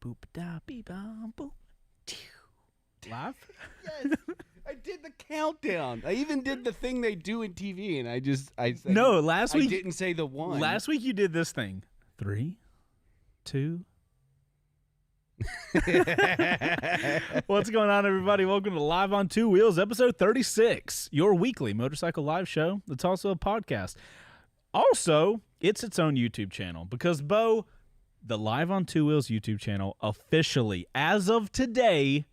boop da beep boop. Live? Yes, I did the countdown. I even did the thing they do in TV, and I said, No, last week I didn't say the one. Last week you did this thing. 3, 2. What's going on, everybody? Welcome to Live on Two Wheels, episode 36, your weekly motorcycle live show. That's also a podcast. Also, it's its own YouTube channel because, Bo, the Live on Two Wheels YouTube channel officially, as of today,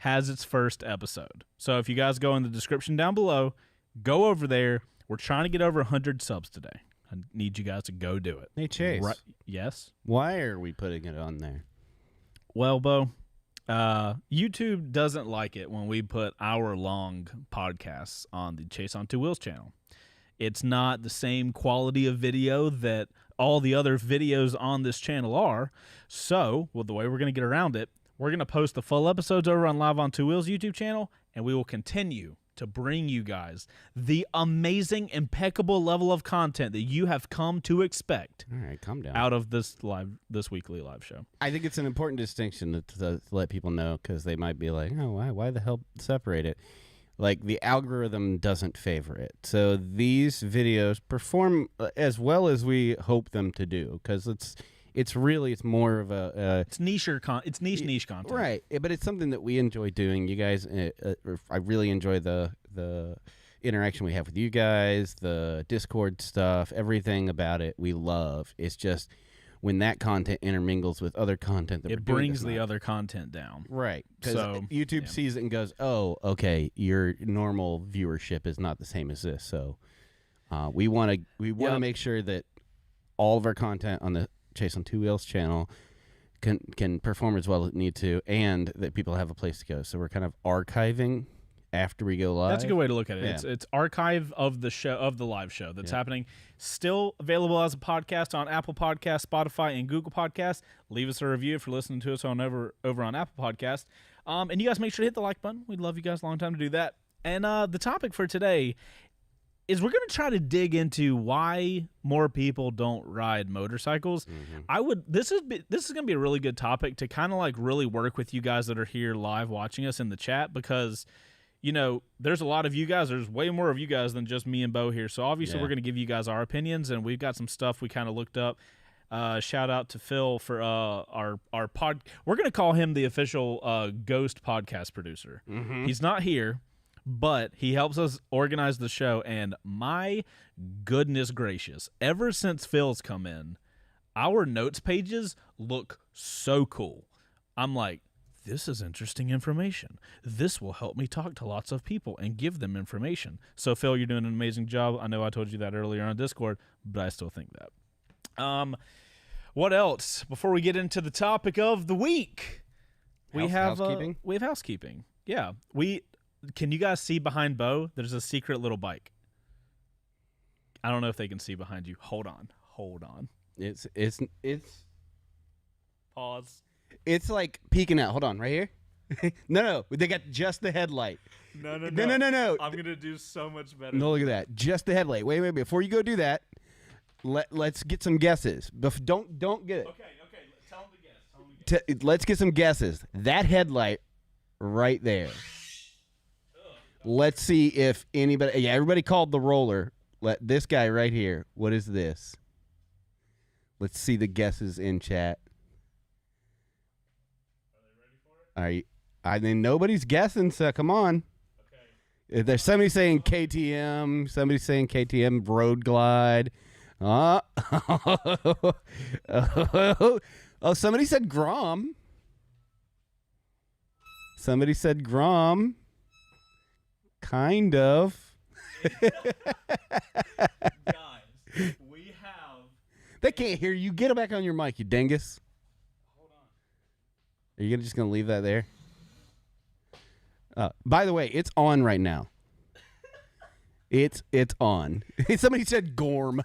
has its first episode. So if you guys go in the description down below, go over there. We're trying to get over 100 subs today. I need you guys to go do it. Hey, Chase. Right? Yes? Why are we putting it on there? Well, Bo, YouTube doesn't like it when we put hour-long podcasts on the Chase on Two Wheels channel. It's not the same quality of video that all the other videos on this channel are. So, well, the way we're going to get around it, we're going to post the full episodes over on Live on Two Wheels YouTube channel, and we will continue to bring you guys the amazing, impeccable level of content that you have come to expect. All right, calm down. Out of this weekly live show. I think it's an important distinction to let people know, because they might be like, oh, why the hell separate it? Like, the algorithm doesn't favor it. So these videos perform as well as we hope them to do, because it's more of a it's niche content, right? But it's something that we enjoy doing. You guys, I really enjoy the interaction we have with you guys, the Discord stuff, everything about it. We love. It's just when that content intermingles with other content that it brings the other content down, right? Because so, YouTube sees it and goes, "Oh, okay, your normal viewership is not the same as this." So we want to make sure that all of our content on the Chase on Two Wheels channel can perform as well as it need to, and that people have a place to go. So we're kind of archiving after we go live. That's a good way to look at it. Yeah. It's archive of the show, of the live show that's happening. Still available as a podcast on Apple Podcasts, Spotify, and Google Podcasts. Leave us a review if you're listening to us on over on Apple Podcasts. And you guys make sure to hit the like button. We'd love you guys a long time to do that. And the topic for today is we're going to try to dig into why more people don't ride motorcycles. Mm-hmm. This is going to be a really good topic to kind of like really work with you guys that are here live watching us in the chat, because you know, there's a lot of you guys. There's way more of you guys than just me and Bo here. So obviously we're going to give you guys our opinions, and we've got some stuff we kind of looked up. Shout out to Phil for our pod. We're going to call him the official ghost podcast producer. Mm-hmm. He's not here, but he helps us organize the show. And my goodness gracious, ever since Phil's come in, our notes pages look so cool. I'm like, this is interesting information. This will help me talk to lots of people and give them information. So, Phil, you're doing an amazing job. I know I told you that earlier on Discord, but I still think that. What else? Before we get into the topic of the week, we have housekeeping. Yeah. Can you guys see behind Bo? There's a secret little bike. I don't know if they can see behind you. Hold on. It's pause. It's like peeking out. Hold on, right here. No, they got just the headlight. No. I'm gonna do so much better. No, look at that. Just the headlight. Wait. Before you go do that, let's get some guesses. Don't get it. Okay. Tell them to guess. Let's get some guesses. That headlight right there. Let's see if anybody. Yeah, everybody called the roller. This guy right here. What is this? Let's see the guesses in chat. I mean, nobody's guessing, so come on. Okay. There's somebody saying KTM, somebody saying KTM Road Glide. Oh, somebody said Grom. Somebody said Grom. Kind of. Guys, we have... They can't hear you. Get back on your mic, you dingus. Are you just going to leave that there? By the way, it's on right now. It's on. Somebody said Gorm.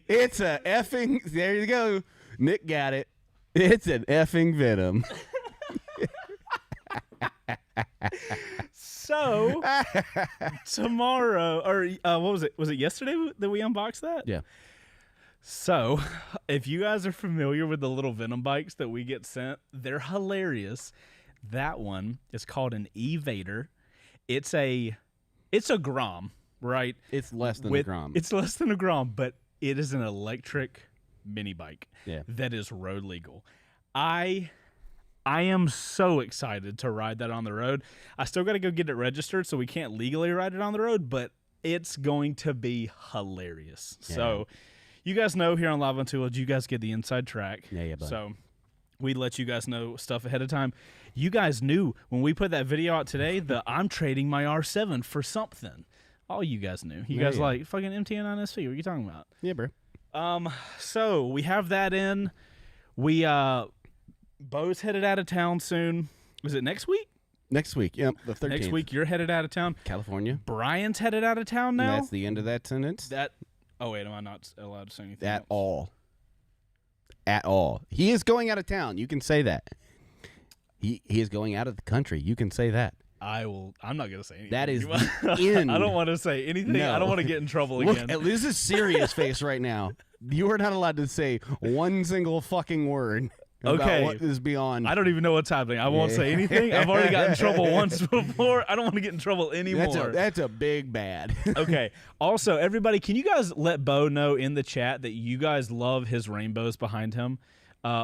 It's a effing... There you go. Nick got it. It's an effing Venom. So, tomorrow, or what was it? Was it yesterday that we unboxed that? Yeah. So, if you guys are familiar with the little Venom bikes that we get sent, they're hilarious. That one is called an Evader. It's a Grom, right? It's less than a Grom. It's less than a Grom, but it is an electric mini bike Yeah. that is road legal. I am so excited to ride that on the road. I still got to go get it registered, so we can't legally ride it on the road, but it's going to be hilarious. Yeah. So, you guys know here on Live Untitled, you guys get the inside track. Yeah, buddy. So, we let you guys know stuff ahead of time. You guys knew when we put that video out today that I'm trading my R7 for something. All you guys knew. You guys like, fucking MTN SV. What are you talking about? Yeah, bro. So we have that in. We, Bo's headed out of town soon. Is it next week? Next week, yep, the 13th. Next week, you're headed out of town. California. Brian's headed out of town now. And that's the end of that sentence. Oh, wait, am I not allowed to say anything At else? all. At all. He is going out of town. You can say that. He is going out of the country. You can say that. I'm not going to say anything. That is the end. I don't want to say anything. No. I don't want to get in trouble Look, again. this is serious face right now. You are not allowed to say one single fucking word about what is beyond. I don't even know what's happening. I won't say anything. I've already gotten in trouble once before. I don't want to get in trouble anymore. That's a big bad. Okay. Also, everybody, can you guys let Bo know in the chat that you guys love his rainbows behind him?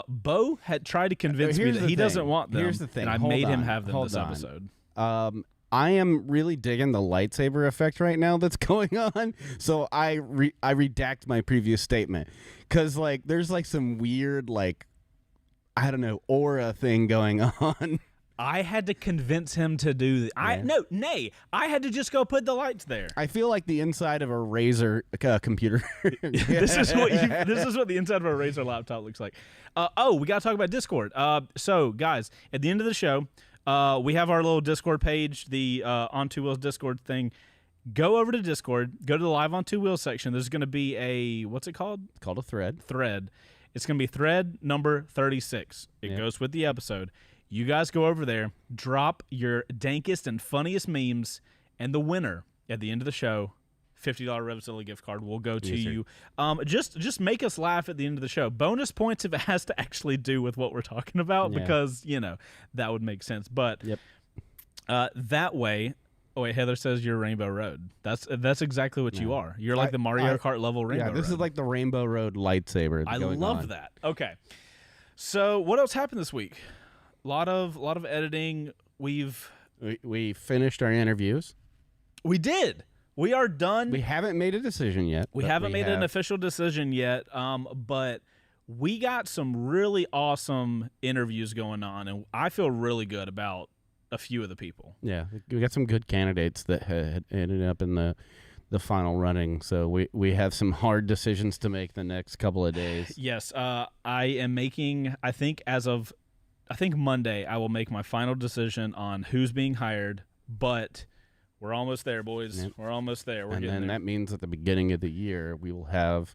Bo had tried to convince me that he doesn't want them. Here's the thing. And I made him have them this episode. I am really digging the lightsaber effect right now that's going on. So I redact my previous statement because like there's like some weird like I don't know aura thing going on. I had to convince him to do that. I had to just go put the lights there. I feel like the inside of a Razer computer. This is what the inside of a Razer laptop looks like. We gotta talk about Discord. So guys, at the end of the show, we have our little Discord page, the Ontwowheels Discord thing. Go over to Discord. Go to the Live on Two Wheels section. There's going to be a what's it called? It's called a thread. Thread. It's going to be thread number 36. It goes with the episode. You guys go over there, drop your dankest and funniest memes, and the winner at the end of the show, $50 Revzilla gift card will go to you. Just make us laugh at the end of the show. Bonus points if it has to actually do with what we're talking about, because that would make sense. But that way. Oh wait, Heather says you're Rainbow Road. That's exactly what you are. You're like the Mario Kart level Rainbow Road. Yeah, this is like the Rainbow Road lightsaber. I love that. Okay, so what else happened this week? A lot of editing. We finished our interviews. We did. We are done. We haven't made a decision yet. We haven't made an official decision yet. But we got some really awesome interviews going on, and I feel really good about a few of the people. Yeah, we got some good candidates that had ended up in the final running. So we have some hard decisions to make the next couple of days. Yes, I am making. I think Monday I will make my final decision on who's being hired. But we're almost there, boys. Yep. We're almost there. We're getting there. And that means at the beginning of the year we will have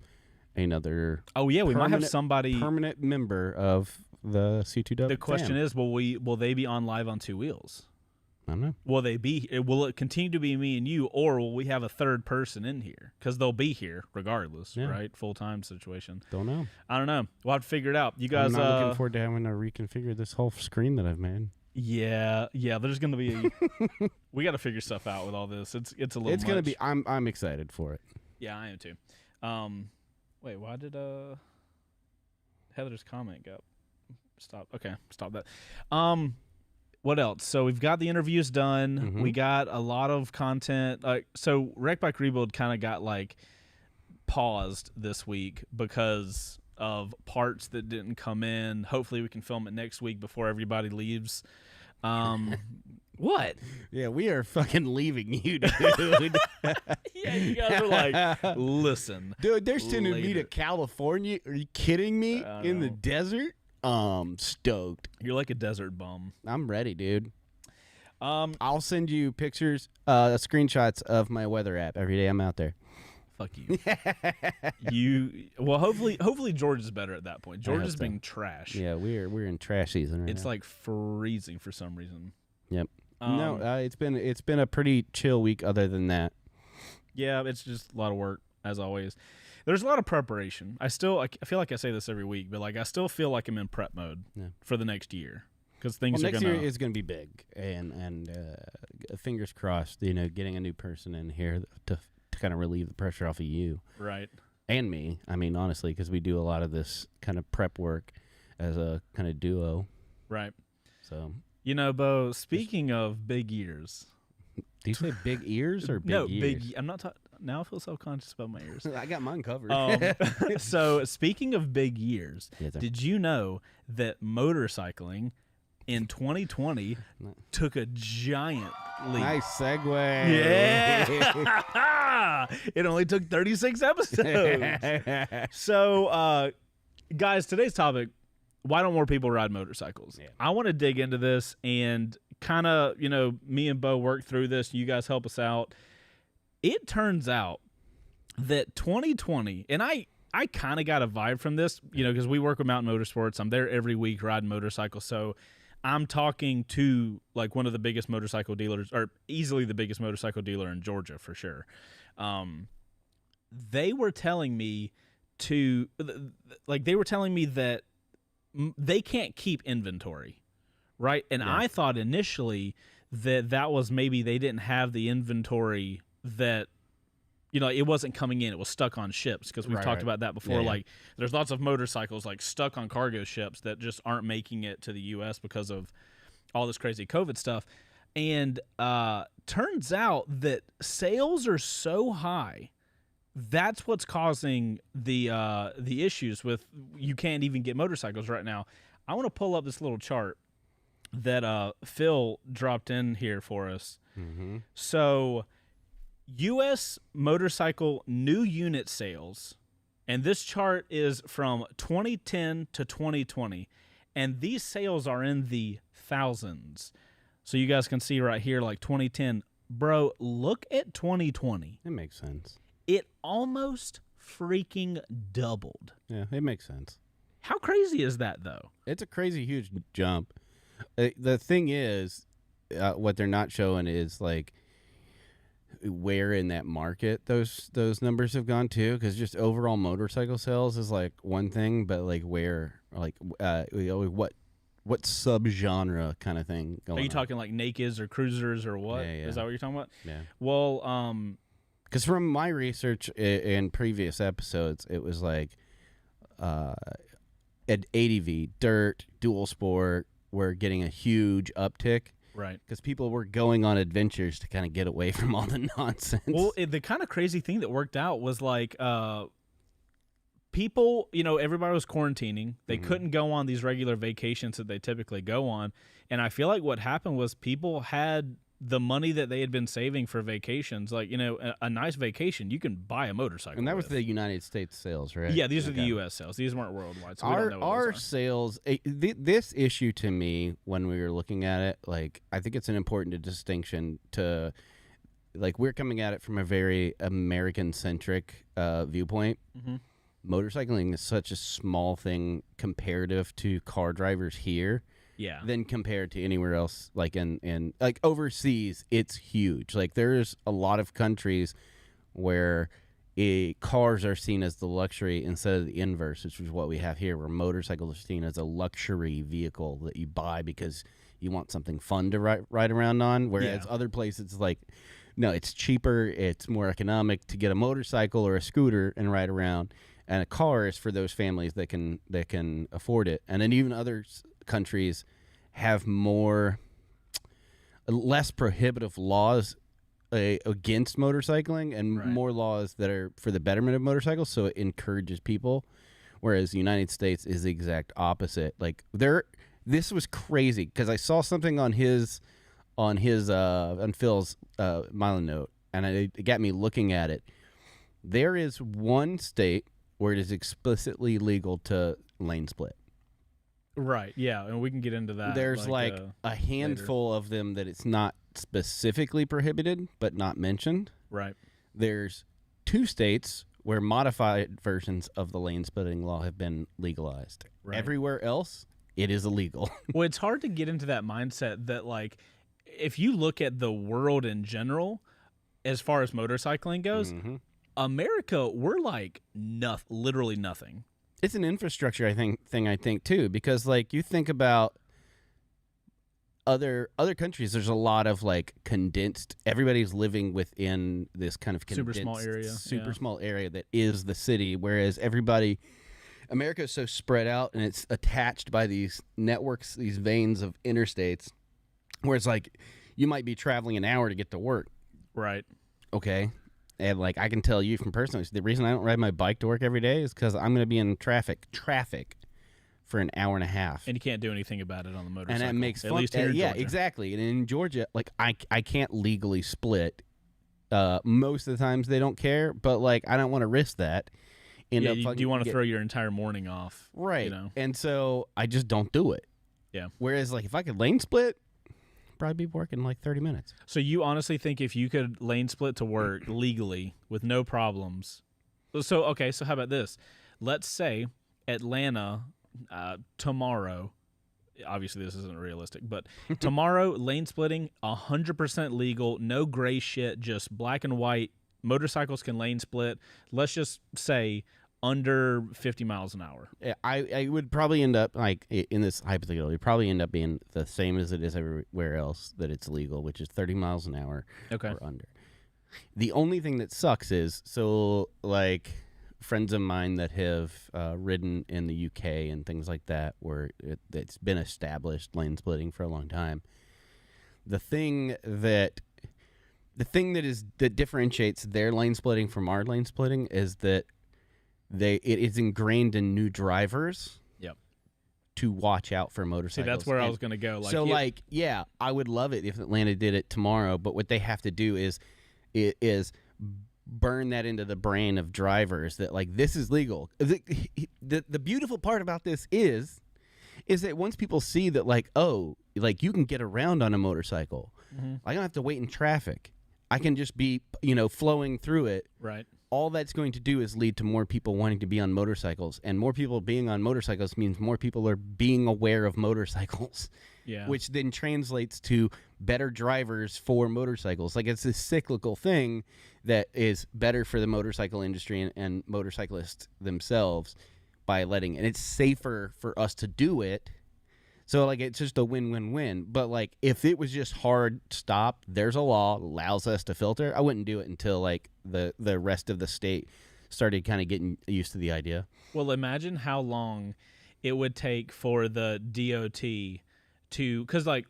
another. Oh yeah, we might have somebody permanent member of the C2W. The question is, will they be on Live on Two Wheels? I don't know. Will it continue to be me and you, or will we have a third person in here? Because they'll be here regardless, right? Full-time situation. Don't know. I don't know. We'll have to figure it out. You guys. I'm not looking forward to having to reconfigure this whole screen that I've made. Yeah. There's gonna be. We got to figure stuff out with all this. It's a little. It's gonna be. I'm excited for it. Yeah, I am too. Wait, why did Heather's comment go? Stop. Okay, stop that. What else? So we've got the interviews done. Mm-hmm. We got a lot of content. So Wreck Bike Rebuild kind of got paused this week because of parts that didn't come in. Hopefully we can film it next week before everybody leaves. What? Yeah, we are fucking leaving you, dude. Yeah, you guys are like, listen. Dude, they're sending me to California. Are you kidding me? In the desert? Stoked. You're like a desert bum. I'm ready, dude. I'll send you pictures, screenshots of my weather app every day I'm out there. Fuck you. Well, hopefully George is better at that point. George is being trash. Yeah, we're in trash season right now. It's like freezing for some reason. Yep. No, it's been a pretty chill week other than that. Yeah, it's just a lot of work. as always. There's a lot of preparation. I feel like I say this every week, but like I still feel like I'm in prep mode for the next year because things are next year is going to be big, and fingers crossed. Getting a new person in here to kind of relieve the pressure off of you, right? And me. I mean, honestly, because we do a lot of this kind of prep work as a kind of duo, right? So Bo. Speaking of big ears, do you say big ears or big no ears? big? I'm not talking. Now I feel self-conscious about my ears. I got mine covered. So speaking of big ears, Yes, sir. did you know that motorcycling in 2020 took a giant leap? Nice segue. Yeah. It only took 36 episodes. So, guys, today's topic, why don't more people ride motorcycles? Yeah. I want to dig into this and kind of, me and Bo work through this. You guys help us out. It turns out that 2020, and I kind of got a vibe from this, because we work with Mountain Motorsports. I'm there every week riding motorcycles. So I'm talking to like one of the biggest motorcycle dealers, or easily the biggest motorcycle dealer in Georgia for sure. They were telling me that they can't keep inventory, right? And I thought initially that was maybe they didn't have the inventory that, it wasn't coming in. It was stuck on ships because we've talked about that before. Yeah. Like there's lots of motorcycles like stuck on cargo ships that just aren't making it to the U.S. because of all this crazy COVID stuff. And turns out that sales are so high. That's what's causing the issues with you can't even get motorcycles right now. I want to pull up this little chart that Phil dropped in here for us. Mm-hmm. So U.S. motorcycle new unit sales, and this chart is from 2010 to 2020, and these sales are in the thousands. So you guys can see right here, like 2010. Bro, look at 2020. It makes sense. It almost freaking doubled. Yeah, it makes sense. How crazy is that, though? It's a crazy, huge jump. The thing is, what they're not showing is like where in that market those numbers have gone to, because just overall motorcycle sales is like one thing, but like where, like what subgenre kind of thing going on. Are you talking like nakeds or cruisers or what? Yeah. Is that what you're talking about? Yeah. Well, because from my research in previous episodes, it was like at ADV, dirt, dual sport, we're getting a huge uptick. right. Because people were going on adventures to kind of get away from all the nonsense. Well, the kind of crazy thing that worked out was like people, everybody was quarantining. They couldn't go on these regular vacations that they typically go on. And I feel like what happened was people had the money that they had been saving for vacations. Like, a nice vacation, you can buy a motorcycle. And that was with. the United States sales, right? Yeah, these are the U.S. sales. These weren't worldwide. So we don't know what our those are. sales, this issue to me, when we were looking at it, like, I think it's an important distinction to, like, we're coming at it from a very American-centric viewpoint. Mm-hmm. Motorcycling is such a small thing comparative to car drivers here. Yeah. Than compared to anywhere else, like in like overseas, it's huge. Like there's a lot of countries where cars are seen as the luxury instead of the inverse, which is what we have here, where motorcycles are seen as a luxury vehicle that you buy because you want something fun to ride around on. Whereas other places, it's like, no, it's cheaper, it's more economic to get a motorcycle or a scooter and ride around, and a car is for those families that can afford it. And then even other countries have less prohibitive laws against motorcycling and more laws that are for the betterment of motorcycles, so it encourages people, whereas the United States is the exact opposite. Like this was crazy because I saw something on Phil's Mylon note, and it got me looking at it. There is one state where it is explicitly legal to lane split. Right, yeah, and we can get into that. There's like a handful of them that it's not specifically prohibited, but not mentioned. Right. There's 2 states where modified versions of the lane splitting law have been legalized. Right. Everywhere else, it is illegal. Well, it's hard to get into that mindset that, like, if you look at the world in general, as far as motorcycling goes, America, we're like literally nothing. It's an infrastructure thing I think too, because like you think about other countries, there's a lot of like condensed. Everybody's living within this kind of condensed, super small area that is the city. Whereas America is so spread out and it's attached by these networks, these veins of interstates, where it's like you might be traveling an hour to get to work. Right. Okay. And like I can tell you from personally, the reason I don't ride my bike to work every day is because I'm going to be in traffic for an hour and a half, and you can't do anything about it on the motorcycle. And that makes fun. At least here in yeah, Georgia. Exactly. And in Georgia, like I can't legally split. Most of the times they don't care, but like I don't want to risk that. Do you want to throw your entire morning off? Right. You know? And so I just don't do it. Yeah. Whereas like if I could lane split, probably be working like 30 minutes. So you honestly think if you could lane split to work legally with no problems? So okay, so how about this? Let's say Atlanta tomorrow. Obviously, this isn't realistic, but tomorrow lane splitting 100% legal, no gray shit, just black and white. Motorcycles can lane split. Let's just say under 50 miles an hour. Yeah, I would probably end up, like, in this hypothetical, it would probably end up being the same as it is everywhere else that it's legal, which is 30 miles an hour or under. The only thing that sucks is, so, like, friends of mine that have ridden in the UK and things like that, where it's been established lane splitting for a long time, the thing that differentiates their lane splitting from our lane splitting is that it is ingrained in new drivers. Yep. To watch out for motorcycles. See, that's where I was going to go. I would love it if Atlanta did it tomorrow, but what they have to do is burn that into the brain of drivers that like this is legal. The beautiful part about this is that once people see that like, oh, like you can get around on a motorcycle. Mm-hmm. I don't have to wait in traffic. I can just be, flowing through it. Right. All that's going to do is lead to more people wanting to be on motorcycles, and more people being on motorcycles means more people are being aware of motorcycles. Yeah. Which then translates to better drivers for motorcycles. Like it's a cyclical thing that is better for the motorcycle industry and motorcyclists themselves by letting, and it's safer for us to do it. So like it's just a win-win-win. But like if it was just hard stop, there's a law that allows us to filter. I wouldn't do it until like the rest of the state started kind of getting used to the idea. Well, imagine how long it would take for the DOT to, because like,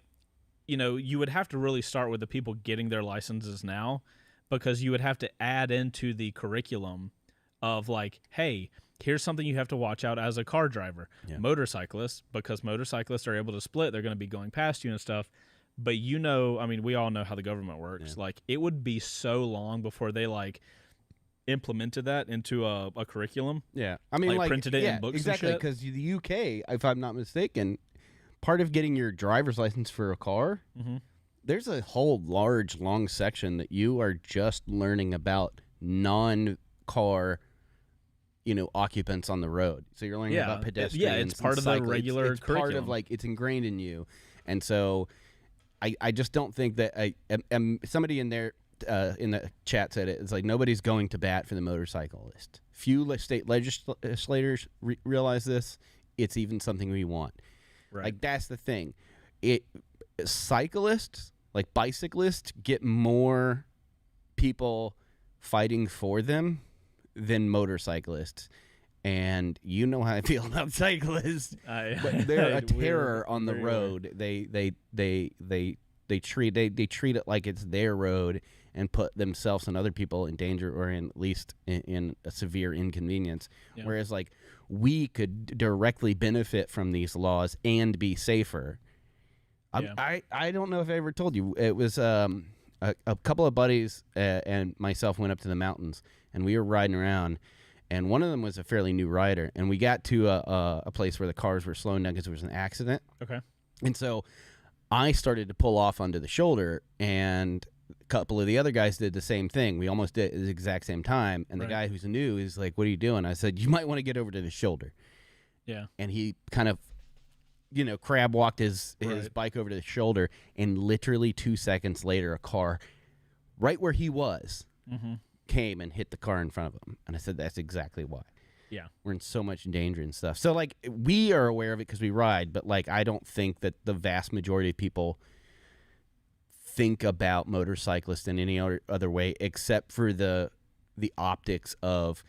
you would have to really start with the people getting their licenses now, because you would have to add into the curriculum of like, hey, here's something you have to watch out as a car driver. Yeah. Motorcyclists, because motorcyclists are able to split, they're going to be going past you and stuff. But we all know how the government works. Yeah. Like, it would be so long before they like implemented that into a curriculum. Yeah, like printed it in books. Exactly, because the UK, if I'm not mistaken, part of getting your driver's license for a car, mm-hmm. there's a whole long section that you are just learning about non-car occupants on the road. So you're learning about pedestrians. Yeah, it's part of the regular it's curriculum. Part of like it's ingrained in you. And so I just don't think that somebody in there in the chat said it. It's like nobody's going to bat for the motorcyclist. Few state legislators realize this. It's even something we want. Right. Like that's the thing. Cyclists, like bicyclists, get more people fighting for them than momotorcyclists, and you know how I feel about cyclists. But they're a terror on the road. They treat it like it's their road and put themselves and other people in danger, or at least in a severe inconvenience. Yeah. Whereas like we could directly benefit from these laws and be safer. Yeah. I don't know if I ever told you. It was a couple of buddies and myself went up to the mountains, and we were riding around, and one of them was a fairly new rider, and we got to a place where the cars were slowing down because there was an accident. Okay. And so I started to pull off onto the shoulder, and a couple of the other guys did the same thing. We almost did it at the exact same time, and the guy who's new is like, "What are you doing?" I said, "You might want to get over to the shoulder." Yeah. And he kind of crab walked his bike over to the shoulder, and literally 2 seconds later, a car right where he was, mm-hmm. came and hit the car in front of them. And I said, that's exactly why. Yeah. We're in so much danger and stuff. So, like, we are aware of it because we ride, but, like, I don't think that the vast majority of people think about motorcyclists in any other way except for the optics of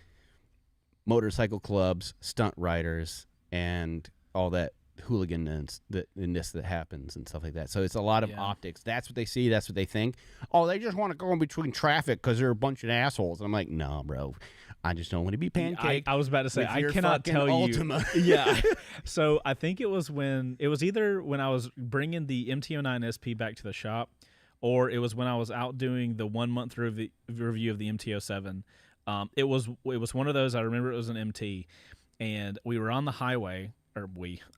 motorcycle clubs, stunt riders, and all that hooligan-ness that happens and stuff like that. So it's a lot of optics. That's what they see. That's what they think. Oh, they just want to go in between traffic because they're a bunch of assholes. And I'm like, no, bro. I just don't want to be pancaked. I was about to say, I cannot tell Ultima. you. Yeah. So I think it was either when I was bringing the MT-09 SP back to the shop, or it was when I was out doing the 1 month review of the MT-07. It was one of those. I remember it was an MT, and we were on the highway.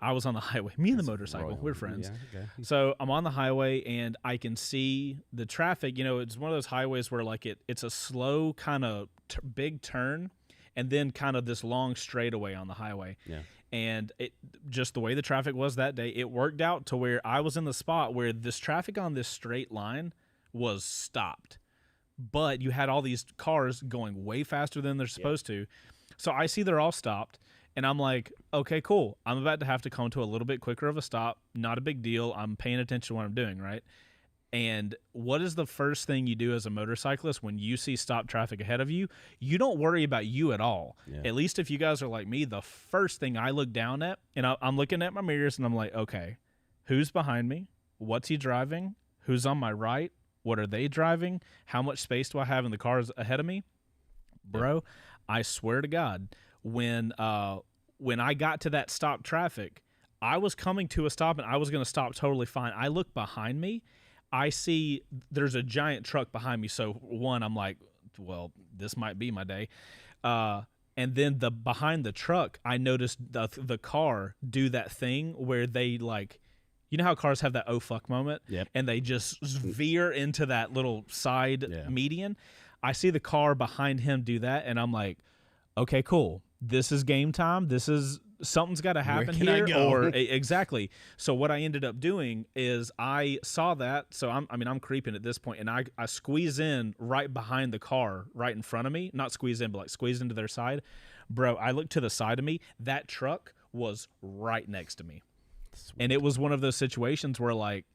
I was on the highway. Me and the motorcycle, we're friends. Yeah, okay. So I'm on the highway, and I can see the traffic. You know, it's one of those highways where like it's a slow kind of big turn, and then kind of this long straightaway on the highway. Yeah. And it just the way the traffic was that day, it worked out to where I was in the spot where this traffic on this straight line was stopped, but you had all these cars going way faster than they're supposed to. So I see they're all stopped. And I'm like, okay, cool. I'm about to have to come to a little bit quicker of a stop. Not a big deal. I'm paying attention to what I'm doing, right? And what is the first thing you do as a motorcyclist when you see stop traffic ahead of you? You don't worry about you at all. Yeah. At least if you guys are like me, the first thing I look down at, and I'm looking at my mirrors, and I'm like, okay, who's behind me? What's he driving? Who's on my right? What are they driving? How much space do I have in the cars ahead of me? Bro, I swear to God, when I got to that stop traffic, I was coming to a stop and I was going to stop totally fine. I look behind me. I see there's a giant truck behind me. So one, I'm like, well, this might be my day. And then behind the truck, I noticed the car do that thing where they like, you know how cars have that oh fuck moment? Yep. And they just veer into that little side median. I see the car behind him do that, and I'm like, okay, cool. This is game time. Something's got to happen here. Or exactly. So what I ended up doing is I saw that. So I'm creeping at this point, and I squeeze in right behind the car, right in front of me. Not squeeze in, but like squeeze into their side. Bro, I looked to the side of me. That truck was right next to me. Sweet. And it was one of those situations where like,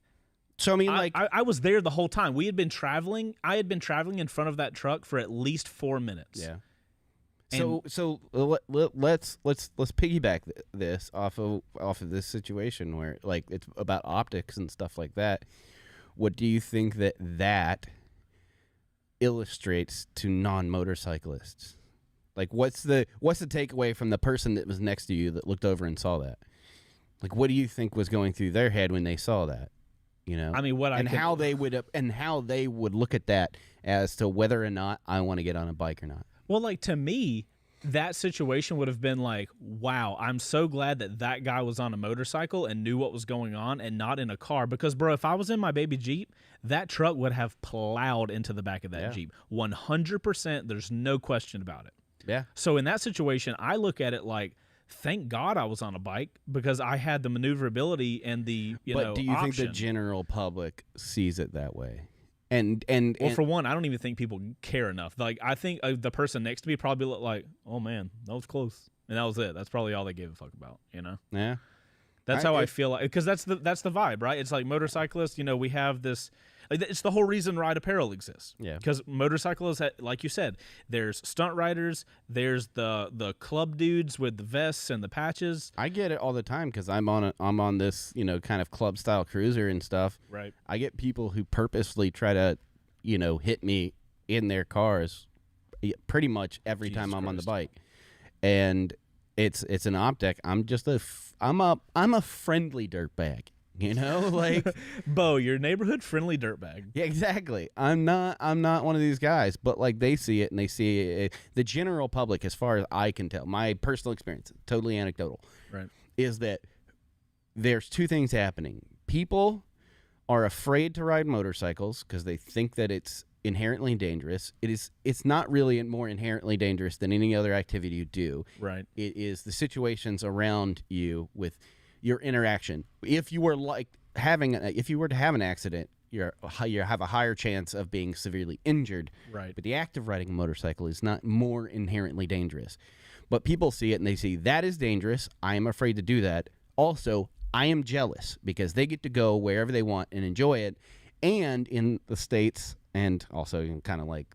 so I mean, like I was there the whole time. I had been traveling in front of that truck for at least 4 minutes. Yeah. So let's piggyback this off of this situation where like it's about optics and stuff like that. What do you think that illustrates to non-motorcyclists? Like what's the takeaway from the person that was next to you that looked over and saw that? Like what do you think was going through their head when they saw that? You know, I mean, how they would look at that as to whether or not I want to get on a bike or not. Well, like to me, that situation would have been like, wow, I'm so glad that guy was on a motorcycle and knew what was going on and not in a car. Because, bro, if I was in my baby Jeep, that truck would have plowed into the back of that Jeep. 100%. There's no question about it. Yeah. So in that situation, I look at it like, thank God I was on a bike because I had the maneuverability and the But do you option. think the general public sees it that way? Well, for one, I don't even think people care enough. Like, I think the person next to me probably looked like, oh man, that was close, and that was it. That's probably all they gave a fuck about, you know? Yeah. That's how I feel like, because that's the vibe, right? It's like motorcyclists. You know, we have this. It's the whole reason Ride Apparel exists. Yeah. Because motorcyclists, like you said, there's stunt riders, there's the club dudes with the vests and the patches. I get it all the time because I'm on this kind of club style cruiser and stuff. Right. I get people who purposely try to hit me in their cars pretty much every time I'm on the bike, and it's an optic. I'm just I'm a friendly dirtbag. Like Bo, your neighborhood friendly dirtbag. Yeah, exactly. I'm not one of these guys, but like they see it and they see it. The general public, as far as I can tell, my personal experience, totally anecdotal, right, is that there's two things happening. People are afraid to ride motorcycles because they think that it's inherently dangerous. It's not really more inherently dangerous than any other activity you do. Right. It is the situations around you with your interaction. If you were to have an accident, you have a higher chance of being severely injured. Right. But the act of riding a motorcycle is not more inherently dangerous. But people see it and they see that is dangerous. I am afraid to do that. Also, I am jealous because they get to go wherever they want and enjoy it. And in the States, and also kind of like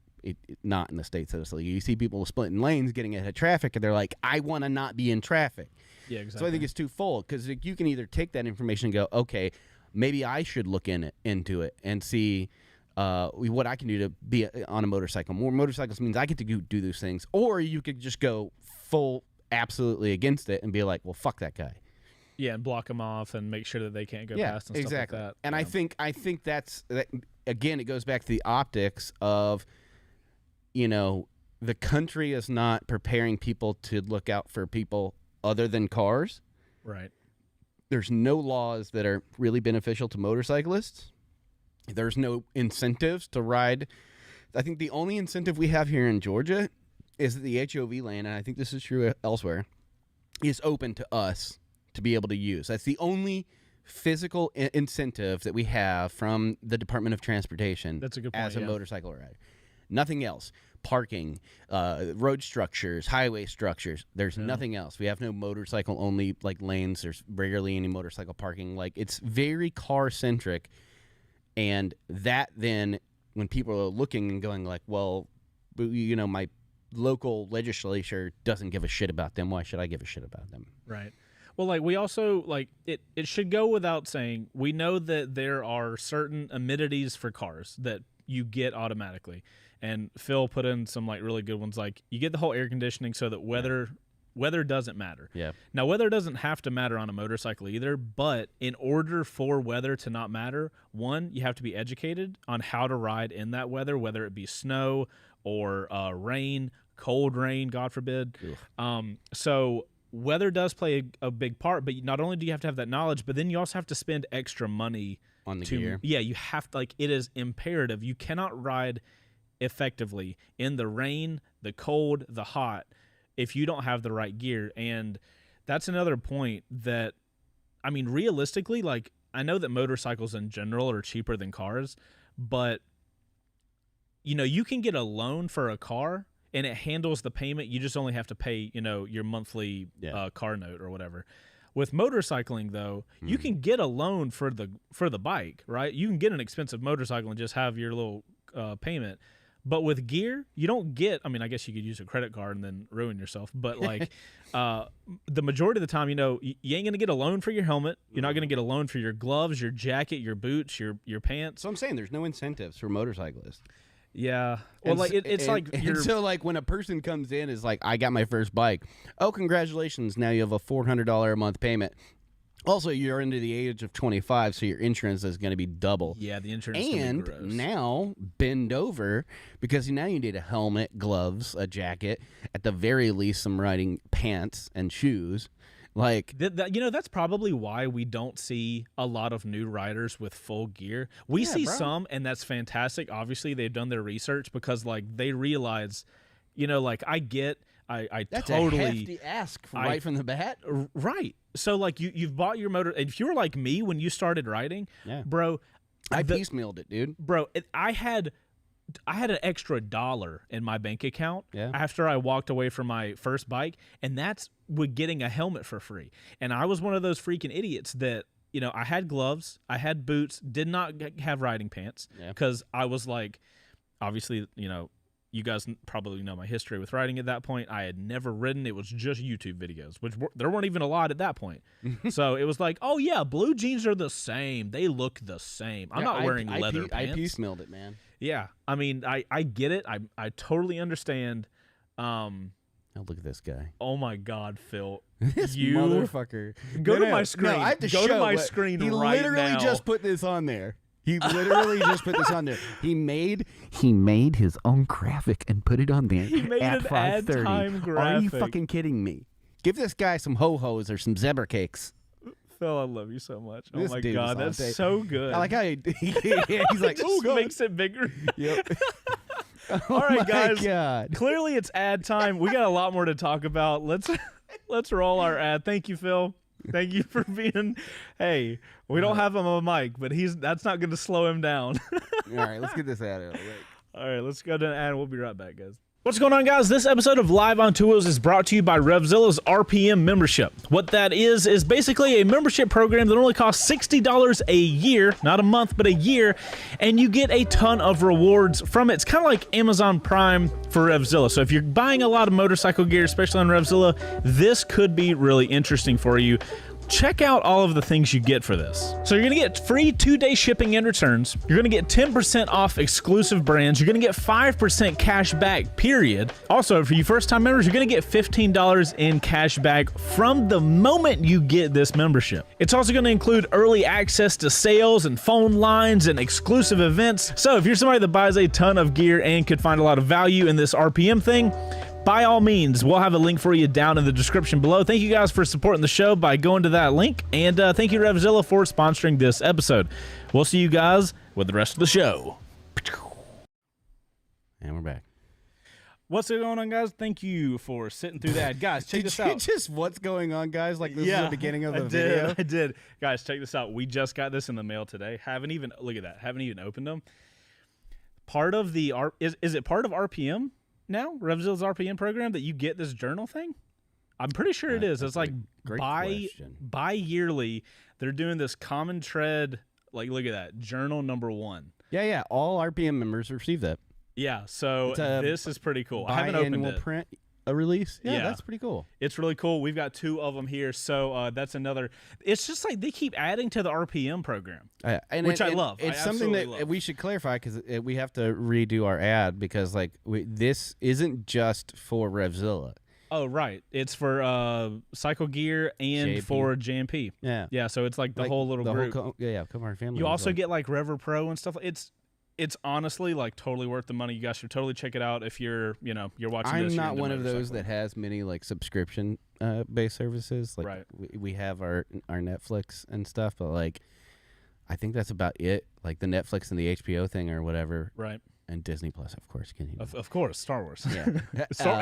not in the States, so you see people splitting lanes, getting ahead of traffic, and they're like, I want to not be in traffic. Yeah, exactly. So I think it's twofold because you can either take that information and go, okay, maybe I should look into it and see what I can do to be on a motorcycle. More motorcycles means I get to do those things. Or you could just go full absolutely against it and be like, well, fuck that guy. Yeah, and block them off and make sure that they can't go past and exactly. stuff like that. And yeah. I think that's again, it goes back to the optics of, the country is not preparing people to look out for people other than cars. Right. There's no laws that are really beneficial to motorcyclists. There's no incentives to ride. I think the only incentive we have here in Georgia is that the HOV lane, and I think this is true elsewhere, is open to us to be able to use. That's the only physical incentive that we have from the Department of Transportation. That's a good point, as a motorcycle rider. Nothing else. Parking, road structures, highway structures. There's nothing else. We have no motorcycle only lanes. There's rarely any motorcycle parking. It's very car centric, and that then when people are looking and going well, my local legislature doesn't give a shit about them. Why should I give a shit about them? Right. Well, we also, it should go without saying, we know that there are certain amenities for cars that you get automatically. And Phil put in some, really good ones. You get the whole air conditioning so that weather doesn't matter. Yeah. Now, weather doesn't have to matter on a motorcycle either, but in order for weather to not matter, one, you have to be educated on how to ride in that weather, whether it be snow or rain, cold rain, God forbid. So weather does play a big part, but not only do you have to have that knowledge, but then you also have to spend extra money on the gear. Yeah, you have to, it is imperative. You cannot ride effectively in the rain, the cold, the hot if you don't have the right gear. And that's another point that, realistically, I know that motorcycles in general are cheaper than cars, but you can get a loan for a car and it handles the payment. You just only have to pay, your monthly car note or whatever. With motorcycling, though, you can get a loan for the bike, right? You can get an expensive motorcycle and just have your little payment. But with gear, you don't get, I guess you could use a credit card and then ruin yourself. But the majority of the time, you ain't going to get a loan for your helmet. You're not going to get a loan for your gloves, your jacket, your boots, your pants. So I'm saying there's no incentives for motorcyclists. Yeah. Well, so when a person comes in is I got my first bike. Oh, congratulations. Now you have a $400 a month payment. Also, you're into the age of 25, so your insurance is going to be double. Yeah, the insurance is and gross. Now bend over because now you need a helmet, gloves, a jacket, at the very least some riding pants and shoes. That's probably why we don't see a lot of new riders with full gear. We see some, and that's fantastic. Obviously, they've done their research because they realize, I get. That's totally a hefty ask right from the bat. Right. So you've bought your motor. If you were like me when you started riding, bro, I piecemealed it, dude. Bro, I had an extra $1 in my bank account after I walked away from my first bike, and that's with getting a helmet for free. And I was one of those freaking idiots that I had gloves, I had boots, did not have riding pants because I was obviously you guys probably know my history with riding at that point. I had never ridden. It was just YouTube videos, which there weren't even a lot at that point. So it was oh, yeah, blue jeans are the same. They look the same. I'm not wearing leather pants. I piecemealed it, man. Yeah. I get it. I totally understand. Oh, look at this guy. Oh, my God, Phil. This motherfucker. Go to my screen. No, I have to go show to my screen right now. He literally just put this on there. He literally just put this on there. He made his own graphic and put it on there. He made at an 5:30. ad time graphic. Are you fucking kidding me? Give this guy some ho-hos or some zebra cakes. Phil, I love you so much. This oh my dude God, is that's so good. I like how he's like, oh, God. Makes it bigger. Yep. All right, guys. God. Clearly, it's ad time. We got a lot more to talk about. Let's roll our ad. Thank you, Phil. Thank you for being. Hey, we don't have him on mic, but that's not going to slow him down. All right, let's get this out of the way. All right, let's go to an ad. We'll be right back, guys. What's going on, guys? This episode of Live on Two Wheels is brought to you by Revzilla's RPM membership. What that is basically a membership program that only costs $60 a year, not a month, but a year, and you get a ton of rewards from it. It's kind of like Amazon Prime for Revzilla. So if you're buying a lot of motorcycle gear, especially on Revzilla, this could be really interesting for you. Check out all of the things you get for this. So you're gonna get free 2-day shipping and returns. You're gonna get 10% off exclusive brands. You're gonna get 5% cash back, period. Also, for you first-time members, you're gonna get $15 in cash back from the moment you get this membership. It's also gonna include early access to sales and phone lines and exclusive events. So if you're somebody that buys a ton of gear and could find a lot of value in this RPM thing, by all means, we'll have a link for you down in the description below. Thank you guys for supporting the show by going to that link. And thank you, Revzilla, for sponsoring this episode. We'll see you guys with the rest of the show. And we're back. What's going on, guys? Thank you for sitting through that. Guys, check this out. Just what's going on, guys? Like this is the beginning of the video? I did. Guys, check this out. We just got this in the mail today. Look at that. Haven't even opened them. Part of the, is it part of RPM? Now, Revzilla's RPM program, that you get this journal thing? I'm pretty sure it is. It's like bi-yearly, they're doing this common tread, like, look at that, journal number 1. Yeah. All RPM members receive that. Yeah, so this is pretty cool. I haven't opened it. Print a release? Yeah, that's pretty cool. It's really cool. We've got 2 of them here, so that's another. It's just like they keep adding to the RPM program, which I love. It's something that we should clarify because we have to redo our ad because like this isn't just for Revzilla. Oh, right. It's for Cycle Gear and for JMP. Yeah. So it's like the whole little group. Come on, our family. You also get like Rever Pro and stuff. It's honestly like totally worth the money. You guys should totally check it out if you're watching this. I'm not one of those that has many like subscription based services. Like right. we have our Netflix and stuff, but like I think that's about it. Like the Netflix and the HBO thing or whatever. Right. And Disney Plus, of course. Of course, Star Wars. Yeah.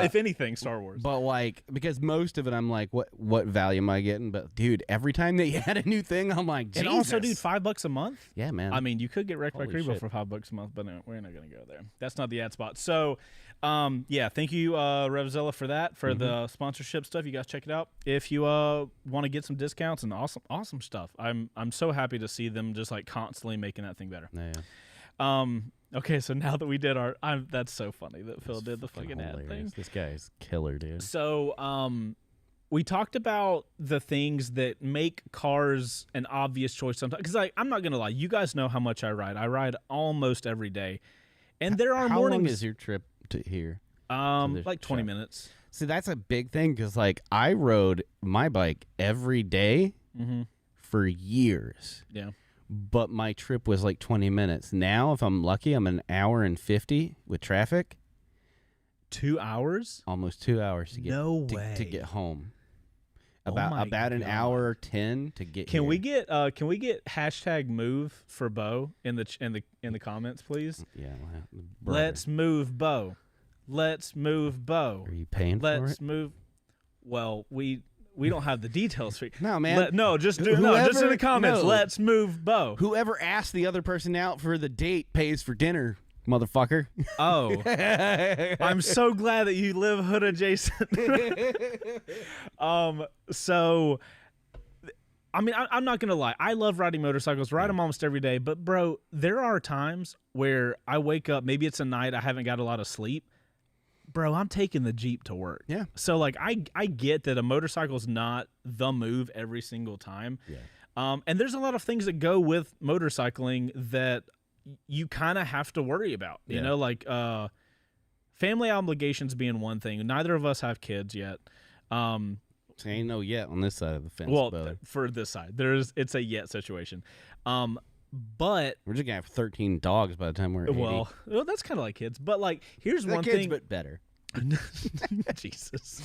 If anything, Star Wars. But like, because most of it, I'm like, what value am I getting? But dude, every time they add a new thing, I'm like, Jesus. And also, dude, $5 a month. Yeah, man. I mean, you could get Wrecked by Creebo for $5 a month, but no, we're not gonna go there. That's not the ad spot. So, yeah, thank you, Revzilla, for that, for the sponsorship stuff. You guys check it out if you want to get some discounts and awesome stuff. I'm so happy to see them just like constantly making that thing better. Yeah. Okay, so now that we did that's so funny that Phil did the fucking ad thing. This guy's killer, dude. So, we talked about the things that make cars an obvious choice sometimes. Because I'm not gonna lie, you guys know how much I ride. I ride almost every day, and there are mornings. How long is your trip to here? Like 20 minutes. See, that's a big thing because like I rode my bike every day for years. Yeah. But my trip was like 20 minutes. Now, if I'm lucky, I'm an hour and 50 with traffic. 2 hours? Almost 2 hours to get to get home. About an hour 10 to get. Can we get hashtag move for Bo in the comments, please? Yeah. Let's move Bo. Let's move Bo. Are you paying for it? Let's move. Well, we don't have the details for you. No, man. Just in the comments. No. Let's move Bo. Whoever asked the other person out for the date pays for dinner, motherfucker. Oh. I'm so glad that you live hood adjacent. So, I mean, I'm not going to lie. I love riding motorcycles, ride them almost every day. But, bro, there are times where I wake up, maybe it's a night I haven't got a lot of sleep. Bro, I'm taking the Jeep to work. Yeah. So, like, I get that a motorcycle's not the move every single time. Yeah. And there's a lot of things that go with motorcycling that you kind of have to worry about. You know, like family obligations being one thing. Neither of us have kids yet. Ain't no yet on this side of the fence. Well, for this side, it's a yet situation. But we're just gonna have 13 dogs by the time we're 80. Well, that's kind of like kids. But like, here's one kids, thing, but better. Jesus.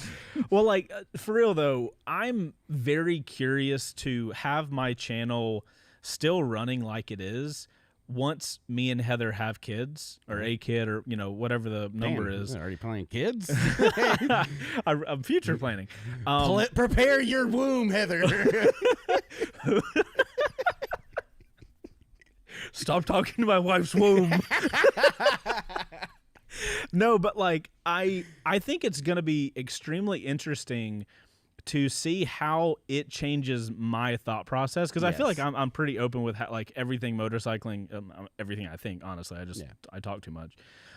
Well, like for real though, I'm very curious to have my channel still running like it is once me and Heather have kids or a kid or whatever the number is. Already planning kids. I'm future planning. Prepare your womb, Heather. Stop talking to my wife's womb. No, but like I think it's going to be extremely interesting to see how it changes my thought process, because I feel like I'm pretty open with like everything motorcycling, everything. I think honestly, I talk too much,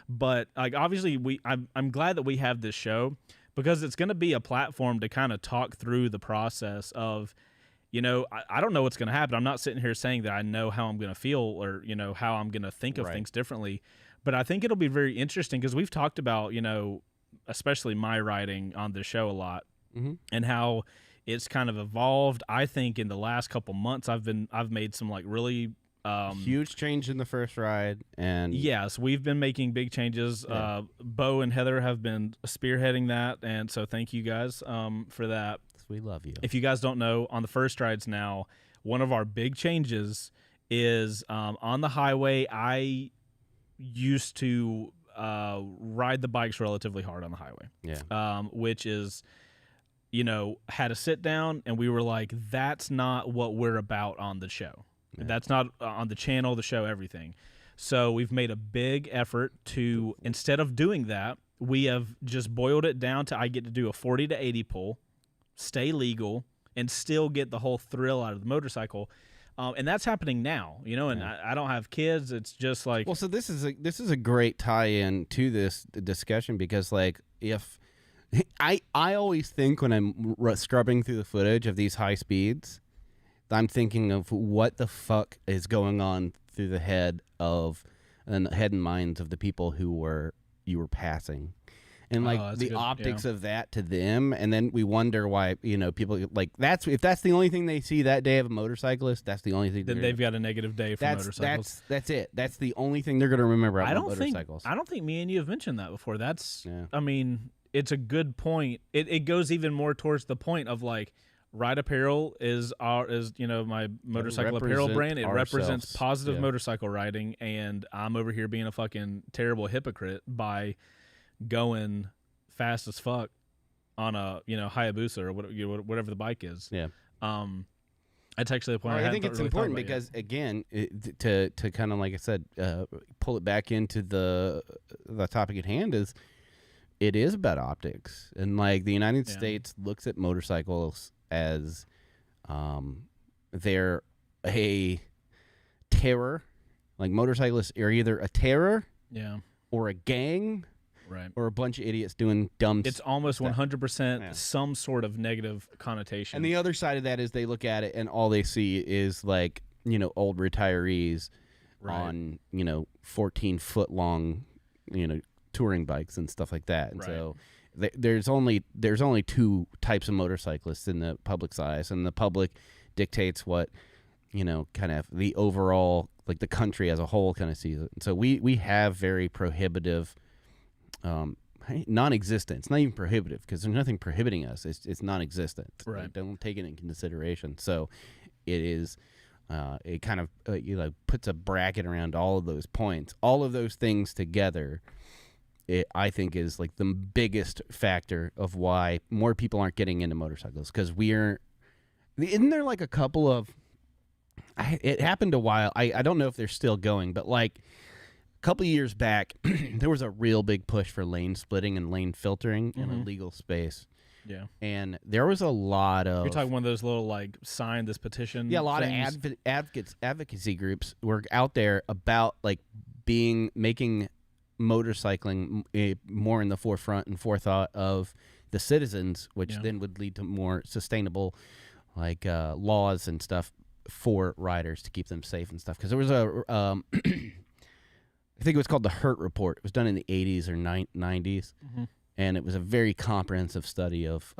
but like obviously I'm glad that we have this show, because it's going to be a platform to kind of talk through the process of, I don't know what's going to happen. I'm not sitting here saying that I know how I'm going to feel or how I'm going to think of things differently, but I think it'll be very interesting, because we've talked about especially my writing on the show a lot. Mm-hmm. And how it's kind of evolved. I think in the last couple months, I've made some like really huge change in the first ride, and yes, we've been making big changes. Yeah. Bo and Heather have been spearheading that, and so thank you guys for that. We love you. If you guys don't know, on the first rides now, one of our big changes is on the highway. I used to ride the bikes relatively hard on the highway, which is. Had a sit down, and we were like, that's not what we're about on the show. Yeah. That's not on the channel, the show, everything. So we've made a big effort to, instead of doing that, we have just boiled it down to I get to do a 40 to 80 pull, stay legal, and still get the whole thrill out of the motorcycle. And that's happening now, and I don't have kids. It's just like... Well, so this is a great tie-in to this discussion, because like if... I always think when I'm scrubbing through the footage of these high speeds, I'm thinking of what the fuck is going on through the head and minds of the people who you were passing, and like the optics of that to them, and then we wonder why people like if that's the only thing they see that day of a motorcyclist, that's the only thing. Then they've got a negative day for motorcycles. That's it. That's the only thing they're going to remember about motorcycles. I don't think me and you have mentioned that before. I mean. It's a good point. It goes even more towards the point of like Ride Apparel is my motorcycle apparel brand. It represents positive motorcycle riding, and I'm over here being a fucking terrible hypocrite by going fast as fuck on a Hayabusa or whatever the bike is. Yeah. That's actually the point. I think it's really important because again, to kind of like I said, pull it back into the topic at hand is. It is about optics, and like the United States looks at motorcycles as they're a terror. Like motorcyclists are either a terror, or a gang, right, or a bunch of idiots doing dumb. It's almost 100% some sort of negative connotation. And the other side of that is they look at it and all they see is like old retirees on 14-foot long touring bikes and stuff like that, and so there's only two types of motorcyclists in the public's eyes, and the public dictates what kind of the overall, like the country as a whole kind of sees it. So we have very prohibitive, non-existent. It's not even prohibitive because there's nothing prohibiting us. It's non-existent. Right. Don't take it into consideration. So it is. It kind of puts a bracket around all of those points. All of those things together. I think is like the biggest factor of why more people aren't getting into motorcycles, because isn't there like a couple of it happened a while, I don't know if they're still going, but like a couple of years back there was a real big push for lane splitting and lane filtering in a legal space. Yeah. And there was a lot of... You're talking one of those little, like, sign this petition Yeah, a lot things. of advocacy groups were out there about, like, making motorcycling more in the forefront and forethought of the citizens, which then would lead to more sustainable, like, laws and stuff for riders to keep them safe and stuff. Because there was I think it was called the Hurt Report. It was done in the 80s or 90s. Mm-hmm. And it was a very comprehensive study of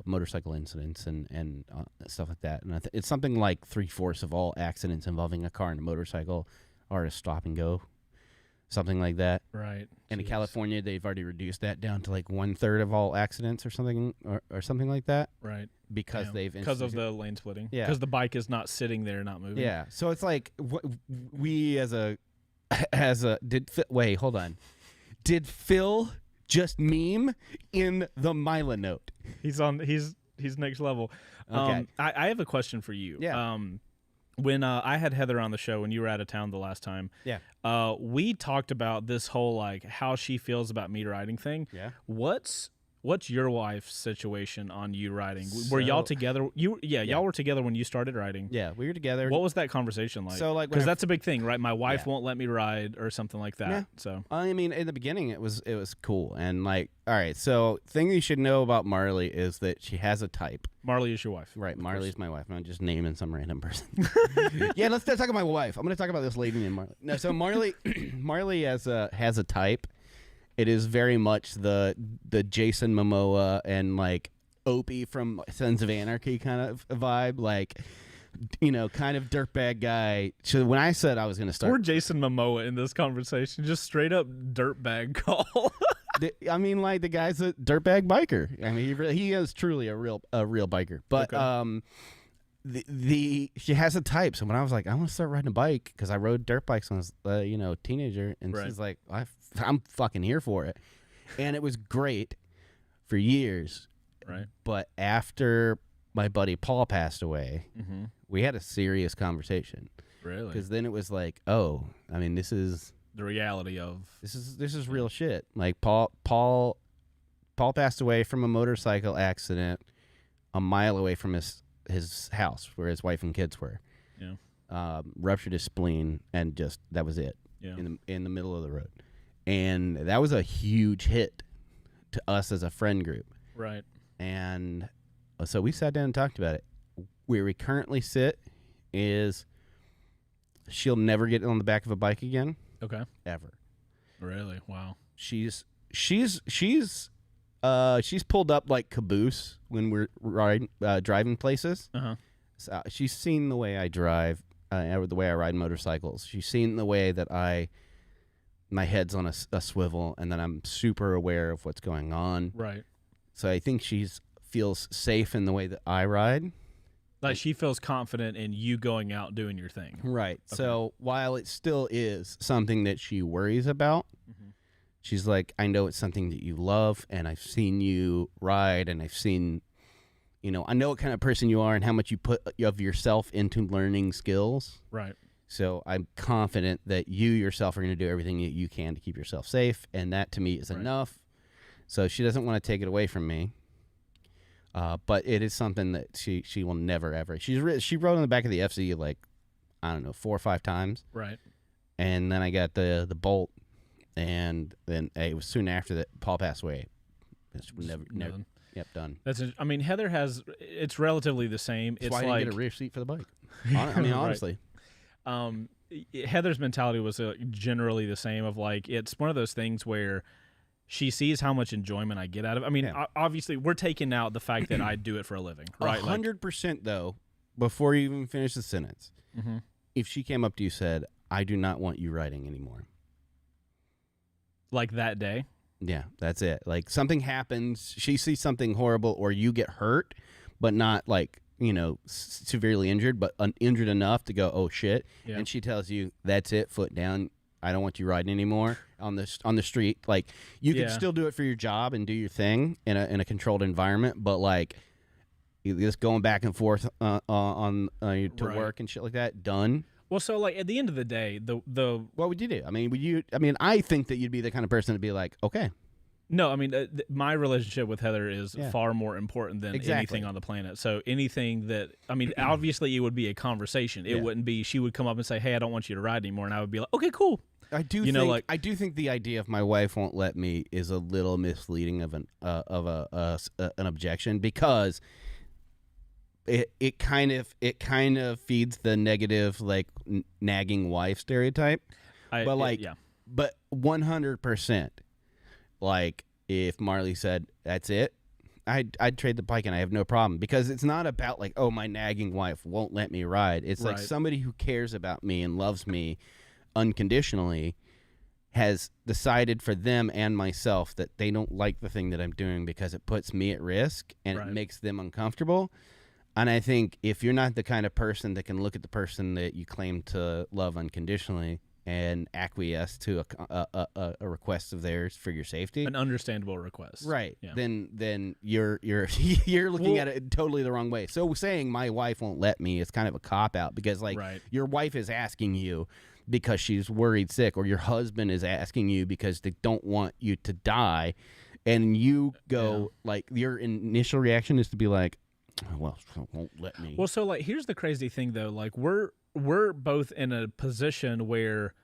motorcycle incidents and stuff like that. And it's something like 3/4 of all accidents involving a car and a motorcycle are a stop and go. something like that. Right. And in California, they've already reduced that down to like 1/3 of all accidents or something like that. Right. Because because of the lane splitting. Yeah. Because the bike is not sitting there, not moving. Yeah. So it's like we wait, hold on. Did Phil just meme in the Mila note? He's next level. Okay. I have a question for you. Yeah. When I had Heather on the show when you were out of town the last time, Yeah. We talked about this whole like how she feels about me riding thing. Yeah. What's your wife's situation on you riding? Were y'all together? Y'all were together when you started riding. Yeah, we were together. What was that conversation like? So like, because that's a big thing, right? My wife won't let me ride or something like that. Yeah. So I mean, in the beginning, it was cool, and like, all right. So thing you should know about Marley is that she has a type. Marley is your wife, right? Marley's my wife. I'm not just naming some random person. Yeah, let's talk about my wife. I'm going to talk about this lady named Marley. No, so Marley, Marley has a type. It is very much the Jason Momoa and like Opie from Sons of Anarchy kind of vibe, like, you know, kind of dirtbag guy. So when I said I was going to start, poor Jason Momoa in this conversation, just straight up dirtbag call. I mean, like the guy's a dirtbag biker. I mean, he is truly a real biker. But she has a type. So when I was like, I want to start riding a bike because I rode dirt bikes when I was a teenager, and she's like, I'm fucking here for it, and it was great for years. Right. But after my buddy Paul passed away, we had a serious conversation. Really? Because then it was like, oh, I mean, this is the reality of this is real shit. Like Paul passed away from a motorcycle accident a mile away from his house where his wife and kids were. Yeah. Ruptured his spleen, and just that was it. Yeah. In the middle of the road. And that was a huge hit to us as a friend group. Right. And so we sat down and talked about it. Where we currently sit is she'll never get on the back of a bike again. Okay. Ever. Really? Wow. She's pulled up like caboose when we're driving places. Uh-huh. So she's seen the way I drive, the way I ride motorcycles. She's seen the way that my head's on a swivel, and then I'm super aware of what's going on. Right. So I think she feels safe in the way that I ride. Like she feels confident in you going out doing your thing. Right. Okay. So while it still is something that she worries about, she's like, I know it's something that you love, and I've seen you ride, and I've seen, I know what kind of person you are and how much you put of yourself into learning skills. Right. So I'm confident that you yourself are going to do everything that you can to keep yourself safe, and that to me is enough. So she doesn't want to take it away from me. But it is something that she will never ever. She rode on the back of the FZ like, I don't know, 4 or 5 times. Right. And then I got the Bolt, and then it was soon after that Paul passed away. It's never. Yep, done. Heather has. It's relatively the same. That's it's why I like didn't get a rear seat for the bike. I mean, honestly. Heather's mentality was generally the same. Of like, it's one of those things where she sees how much enjoyment I get out of it. I mean, obviously, we're taking out the fact that I do it for a living, right? 100%, though, before you even finish the sentence, if she came up to you and said, I do not want you riding anymore. Like that day? Yeah, that's it. Like something happens, she sees something horrible, or you get hurt, but not like, severely injured, but injured enough to go, oh, shit. Yeah. And she tells you, that's it, foot down. I don't want you riding anymore on the street. Like you can still do it for your job and do your thing in a controlled environment, but like just going back and forth to work and shit like that. Done. Well, so like at the end of the day, the what would you do? I mean, I think that you'd be the kind of person to be like, okay. No, I mean, my relationship with Heather is far more important than anything on the planet. So anything that, obviously it would be a conversation. It wouldn't be, she would come up and say, hey, I don't want you to ride anymore. And I would be like, okay, cool. I do think the idea of my wife won't let me is a little misleading of an objection, because it kind of feeds the negative, like nagging wife stereotype. But 100%, like if Marley said that's it, I'd trade the bike, and I have no problem, because it's not about like, oh, my nagging wife won't let me ride. It's like somebody who cares about me and loves me unconditionally has decided for them and myself that they don't like the thing that I'm doing because it puts me at risk and it makes them uncomfortable. And I think if you're not the kind of person that can look at the person that you claim to love unconditionally and acquiesce to a request of theirs for your safety, an understandable request, right? Yeah. Then you're you're looking at it totally the wrong way. So saying my wife won't let me is kind of a cop out because your wife is asking you because she's worried sick, or your husband is asking you because they don't want you to die, and you go your initial reaction is to be like, oh, well, won't let me. Well, so here's the crazy thing though. We're both in a position where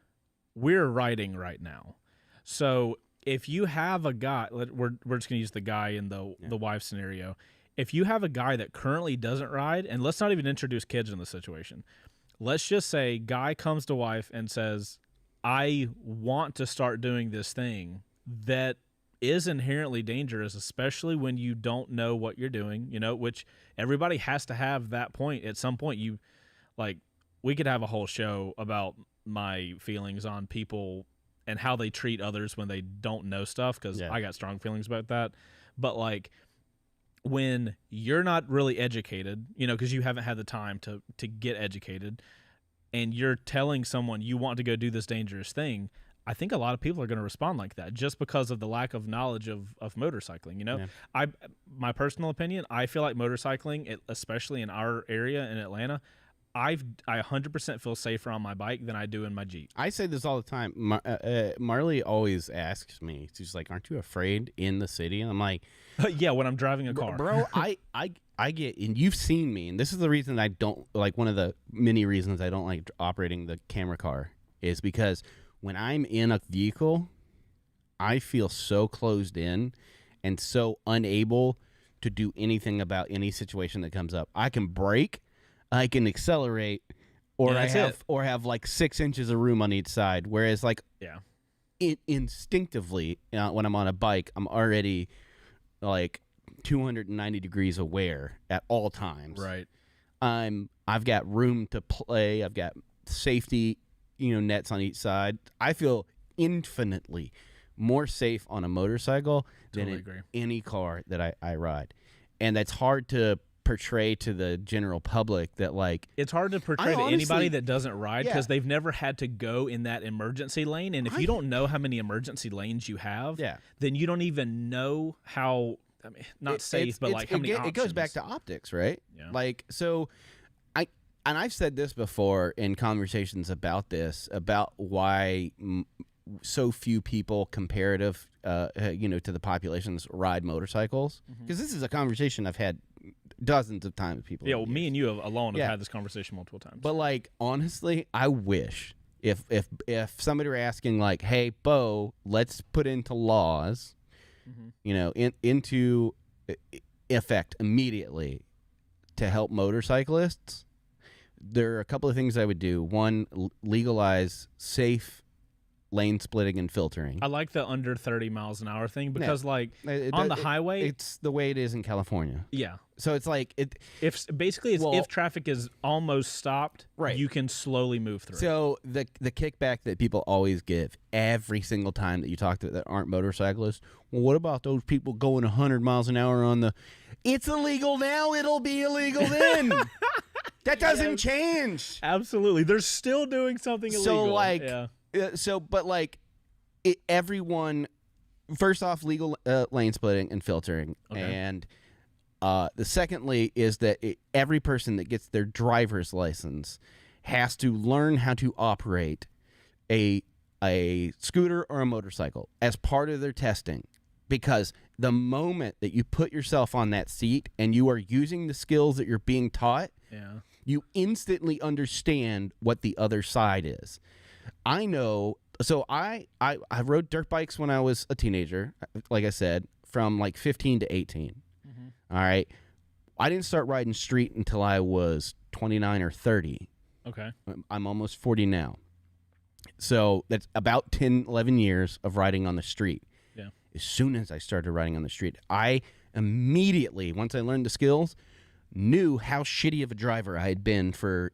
we're riding right now. So if you have a guy, we're just gonna use the guy in the wife scenario. If you have a guy that currently doesn't ride, and let's not even introduce kids in the situation. Let's just say guy comes to wife and says, I want to start doing this thing that is inherently dangerous, especially when you don't know what you're doing, which everybody has to have that point. At some point, we could have a whole show about my feelings on people and how they treat others when they don't know stuff, because I got strong feelings about that. But when you're not really educated, because you haven't had the time to get educated, and you're telling someone you want to go do this dangerous thing, I think a lot of people are going to respond like that just because of the lack of knowledge of motorcycling. My personal opinion, I feel like motorcycling, especially in our area in Atlanta, I 100% feel safer on my bike than I do in my Jeep. I say this all the time. Marley always asks me, she's like, aren't you afraid in the city? And I'm like, yeah, when I'm driving a car. Bro, I get, and you've seen me, and this is the reason I don't, one of the many reasons I don't like operating the camera car is because when I'm in a vehicle, I feel so closed in and so unable to do anything about any situation that comes up. I can brake, I can accelerate, or have 6 inches of room on each side. Whereas instinctively, when I'm on a bike, I'm already 290 degrees aware at all times. Right. I've got room to play. I've got safety, nets on each side. I feel infinitely more safe on a motorcycle than in any car that I ride. And that's hard to portray to the general public that it's hard to portray to anybody that doesn't ride because they've never had to go in that emergency lane. And if you don't know how many emergency lanes you have, then you don't even know how, not safe, but how many options. It goes back to optics, right? Yeah. So and I've said this before in conversations about this, about why so few people comparative, to the populations ride motorcycles. Because this is a conversation I've had dozens of times with people. Yeah, well, me and you alone have had this conversation multiple times. But honestly, I wish if somebody were asking hey, Bo, let's put into laws, into effect immediately to help motorcyclists, there are a couple of things I would do. One, legalize safe lane splitting and filtering. I like the under 30 miles an hour thing because on the highway, it's the way it is in California. Yeah. So it's if traffic is almost stopped, you can slowly move through. So the kickback that people always give every single time that you talk to that aren't motorcyclists, well, what about those people going 100 miles an hour on the? It's illegal now. It'll be illegal then. That doesn't change. Absolutely, they're still doing something illegal. Everyone, first off, legal lane splitting and filtering, and the secondly is that every person that gets their driver's license has to learn how to operate a scooter or a motorcycle as part of their testing, because the moment that you put yourself on that seat and you are using the skills that you're being taught, you instantly understand what the other side is. I know. So I rode dirt bikes when I was a teenager, like I said, from 15 to 18. Mm-hmm. All right. I didn't start riding street until I was 29 or 30. Okay. I'm almost 40 now. So that's about 10, 11 years of riding on the street. Yeah. As soon as I started riding on the street, I immediately, once I learned the skills, knew how shitty of a driver I had been for,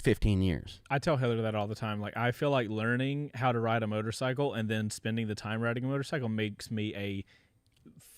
15 years. I tell Heather that all the time. Like, I feel like learning how to ride a motorcycle and then spending the time riding a motorcycle makes me a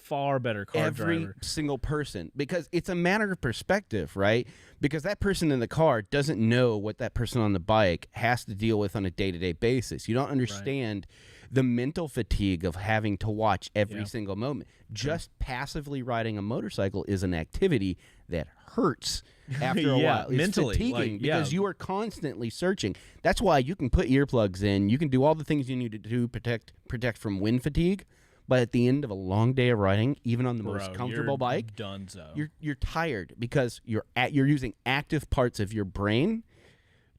far better car driver. Every single person, because it's a matter of perspective, right? Because that person in the car doesn't know what that person on the bike has to deal with on a day-to-day basis. You don't understand the mental fatigue of having to watch every single moment. Just passively riding a motorcycle is an activity that hurts after a while. It's mentally fatiguing because you are constantly searching. That's why you can put earplugs in. You can do all the things you need to do protect from wind fatigue. But at the end of a long day of riding, even on the most comfortable bike, you're tired because you're using active parts of your brain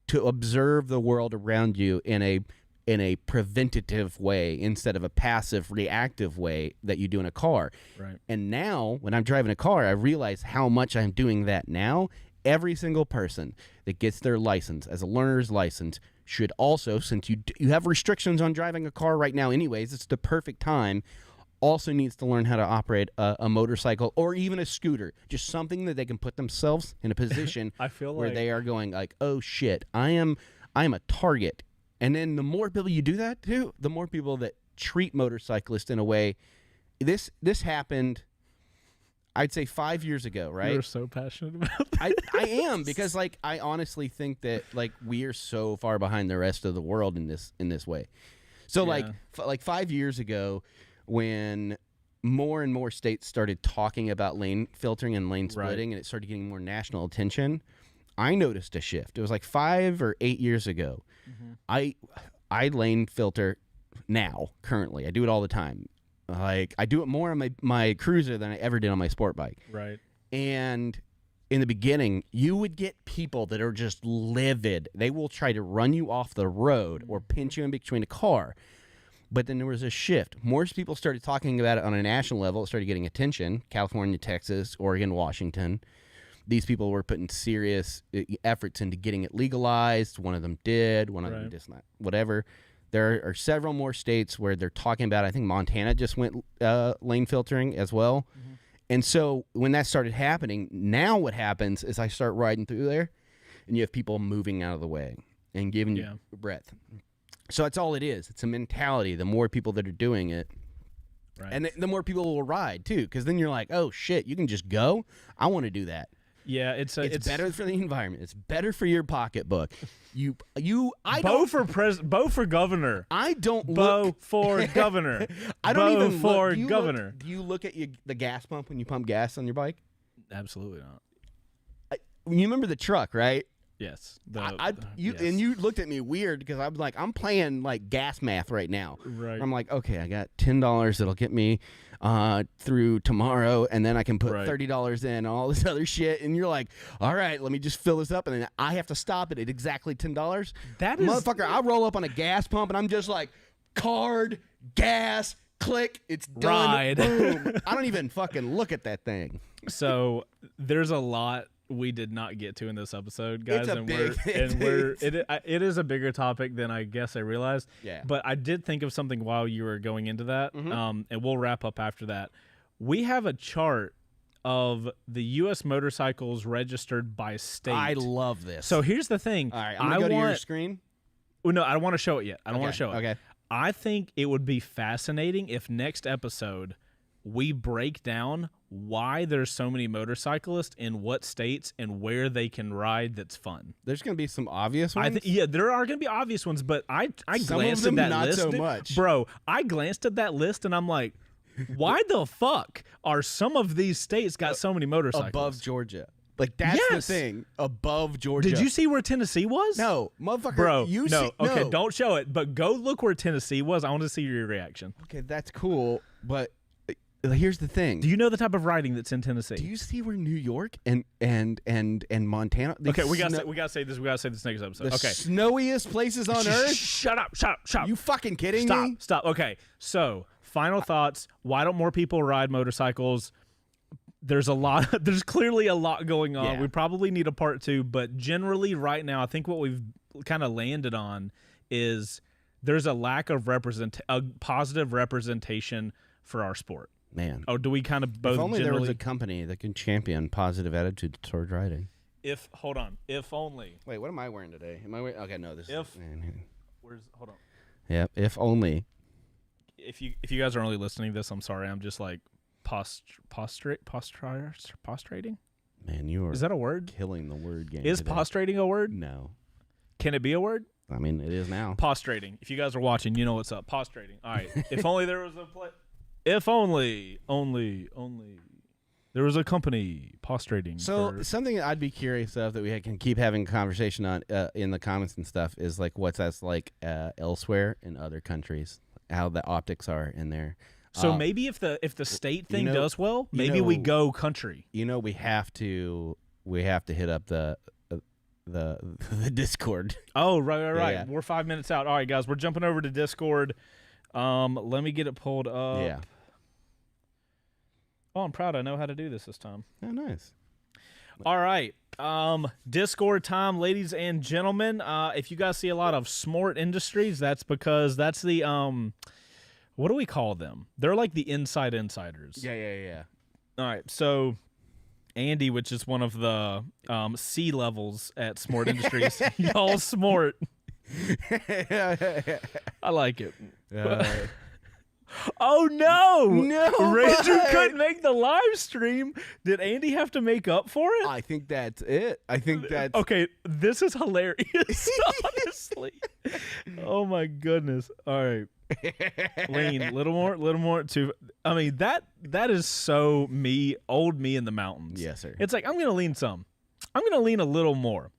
to observe the world around you in a preventative way instead of a passive reactive way that you do in a car. Right. And now when I'm driving a car, I realize how much I'm doing that now. Every single person that gets their license as a learner's license should also, since you have restrictions on driving a car right now anyways, it's the perfect time, also needs to learn how to operate a motorcycle or even a scooter. Just something that they can put themselves in a position I feel where like they are going like, oh shit, I am a target. And then the more people you do that to, the more people that treat motorcyclists in a way. This happened, I'd say 5 years ago, right? You're so passionate about that. I am, because like I honestly think that like we are so far behind the rest of the world in this way. So like 5 years ago, when more and more states started talking about lane filtering and lane splitting, and it started getting more national attention, I noticed a shift. It was like 5 or 8 years ago. I lane filter now currently. I do it all the time. Like I do it more on my cruiser than I ever did on my sport bike. Right. And in the beginning, you would get people that are just livid. They will try to run you off the road or pinch you in between a car. But then there was a shift. More people started talking about it on a national level. It started getting attention. California, Texas, Oregon, Washington. These people were putting serious efforts into getting it legalized. One of them did. One of them just not. Whatever. There are several more states where they're talking about it. I think Montana just went lane filtering as well. And so when that started happening, now what happens is I start riding through there, and you have people moving out of the way and giving you breath. So that's all it is. It's a mentality. The more people that are doing it, and the more people will ride too, because then you're like, oh shit, you can just go. I want to do that. Yeah, it's better for the environment. It's better for your pocketbook. Bo for governor. I don't Bo for governor. I don't Bo even for look. governor. Do you look at the gas pump when you pump gas on your bike? Absolutely not. You remember the truck, right? Yes. And you looked at me weird because I was like, I'm playing like gas math right now. Right. I'm like, okay, I got $10 that'll get me through tomorrow, and then I can put $30 in, all this other shit. And you're like, all right, let me just fill this up, and then I have to stop it at exactly $10. That is, motherfucker. I roll up on a gas pump, and I'm just like, card, gas, click, it's done. Ride. Boom. I don't even fucking look at that thing. So there's a lot we did not get to in this episode, guys, it is a bigger topic than I guess I realized. Yeah. But I did think of something while you were going into that, and we'll wrap up after that. We have a chart of the U.S. motorcycles registered by state. I love this. So here's the thing. All right, I'm gonna go to your screen. Well, no, I don't want to show it yet. I don't want to show it. Okay. I think it would be fascinating if next episode we break down why there's so many motorcyclists in what states and where they can ride that's fun. There's going to be some obvious ones? There are going to be obvious ones, but I some glanced of them at that not list. So much. Bro, I glanced at that list and I'm like, why the fuck are some of these states got so many motorcycles? Above Georgia. Like, that's the thing. Above Georgia. Did you see where Tennessee was? No. Motherfucker. Bro, no. Okay, don't show it, but go look where Tennessee was. I want to see your reaction. Okay, that's cool, but here's the thing. Do you know the type of riding that's in Tennessee? Do you see where New York and Montana? Okay, we gotta say this. We gotta say this next episode. The snowiest places on earth. Shut up! You fucking kidding me? Stop. Okay, so final thoughts. Why don't more people ride motorcycles? There's clearly a lot going on. Yeah. We probably need a part 2, but generally right now, I think what we've kind of landed on is there's a lack of positive representation for our sport. Man. Oh, do we kind of both? If only there was a company that can champion positive attitude toward riding. Hold on. If only. Wait, what am I wearing today? Am I wearing? Okay, no. This. Hold on. Yeah. If only. If you guys are only listening to this, I'm sorry. I'm just like prostrating. Man, you are. Is that a word? Killing the word game. Is today. prostrating a word? No. Can it be a word? I mean, it is now. Prostrating. If you guys are watching, you know what's up. Prostrating. All right. If only there was a play. If only there was a company prostrating. So something I'd be curious of that we can keep having a conversation on in the comments and stuff is like what's that's like elsewhere in other countries, how the optics are in there. So maybe if the state thing does well, maybe we go country. You know, we have to hit up the Discord. Oh, right. Yeah. We're 5 minutes out. All right, guys, we're jumping over to Discord. Let me get it pulled up. Yeah. Oh, I'm proud I know how to do this time. Oh, nice. All right. Discord time, ladies and gentlemen. If you guys see a lot of Smart Industries, that's because that's the what do we call them? They're like the insiders. Yeah. All right. So Andy, which is one of the C levels at Smart Industries, y'all smart. I like it. Oh no! Ranger couldn't make the live stream. Did Andy have to make up for it? I think that's it. I think that's okay. This is hilarious, honestly. Oh my goodness! All right, Lean, little more. I mean that is so me, old me in the mountains. Yes, sir. It's like I'm gonna lean some. I'm gonna lean a little more.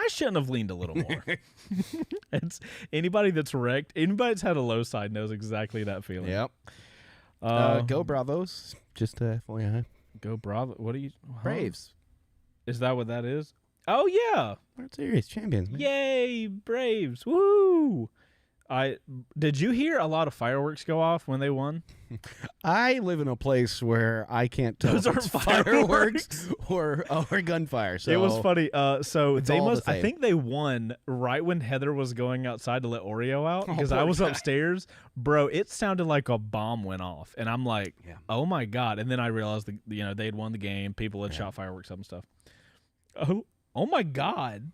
I shouldn't have leaned a little more. It's anybody that's wrecked, anybody that's had a low side knows exactly that feeling. Yep. Go Bravos. Just FYI. Go Bravo. What are you? Braves. Is that what that is? Oh yeah. World Series champions, man. Yay, Braves. Woo. Did you hear a lot of fireworks go off when they won? I live in a place where I can't tell Those if are it's fireworks or gunfire. So it was funny. So they all must. the I same. think they won right when Heather was going outside to let Oreo out because I poor was guy. upstairs, bro. It sounded like a bomb went off, and I'm like, Yeah. oh my god! And then I realized they had won the game. People had shot fireworks up and stuff. Oh my god.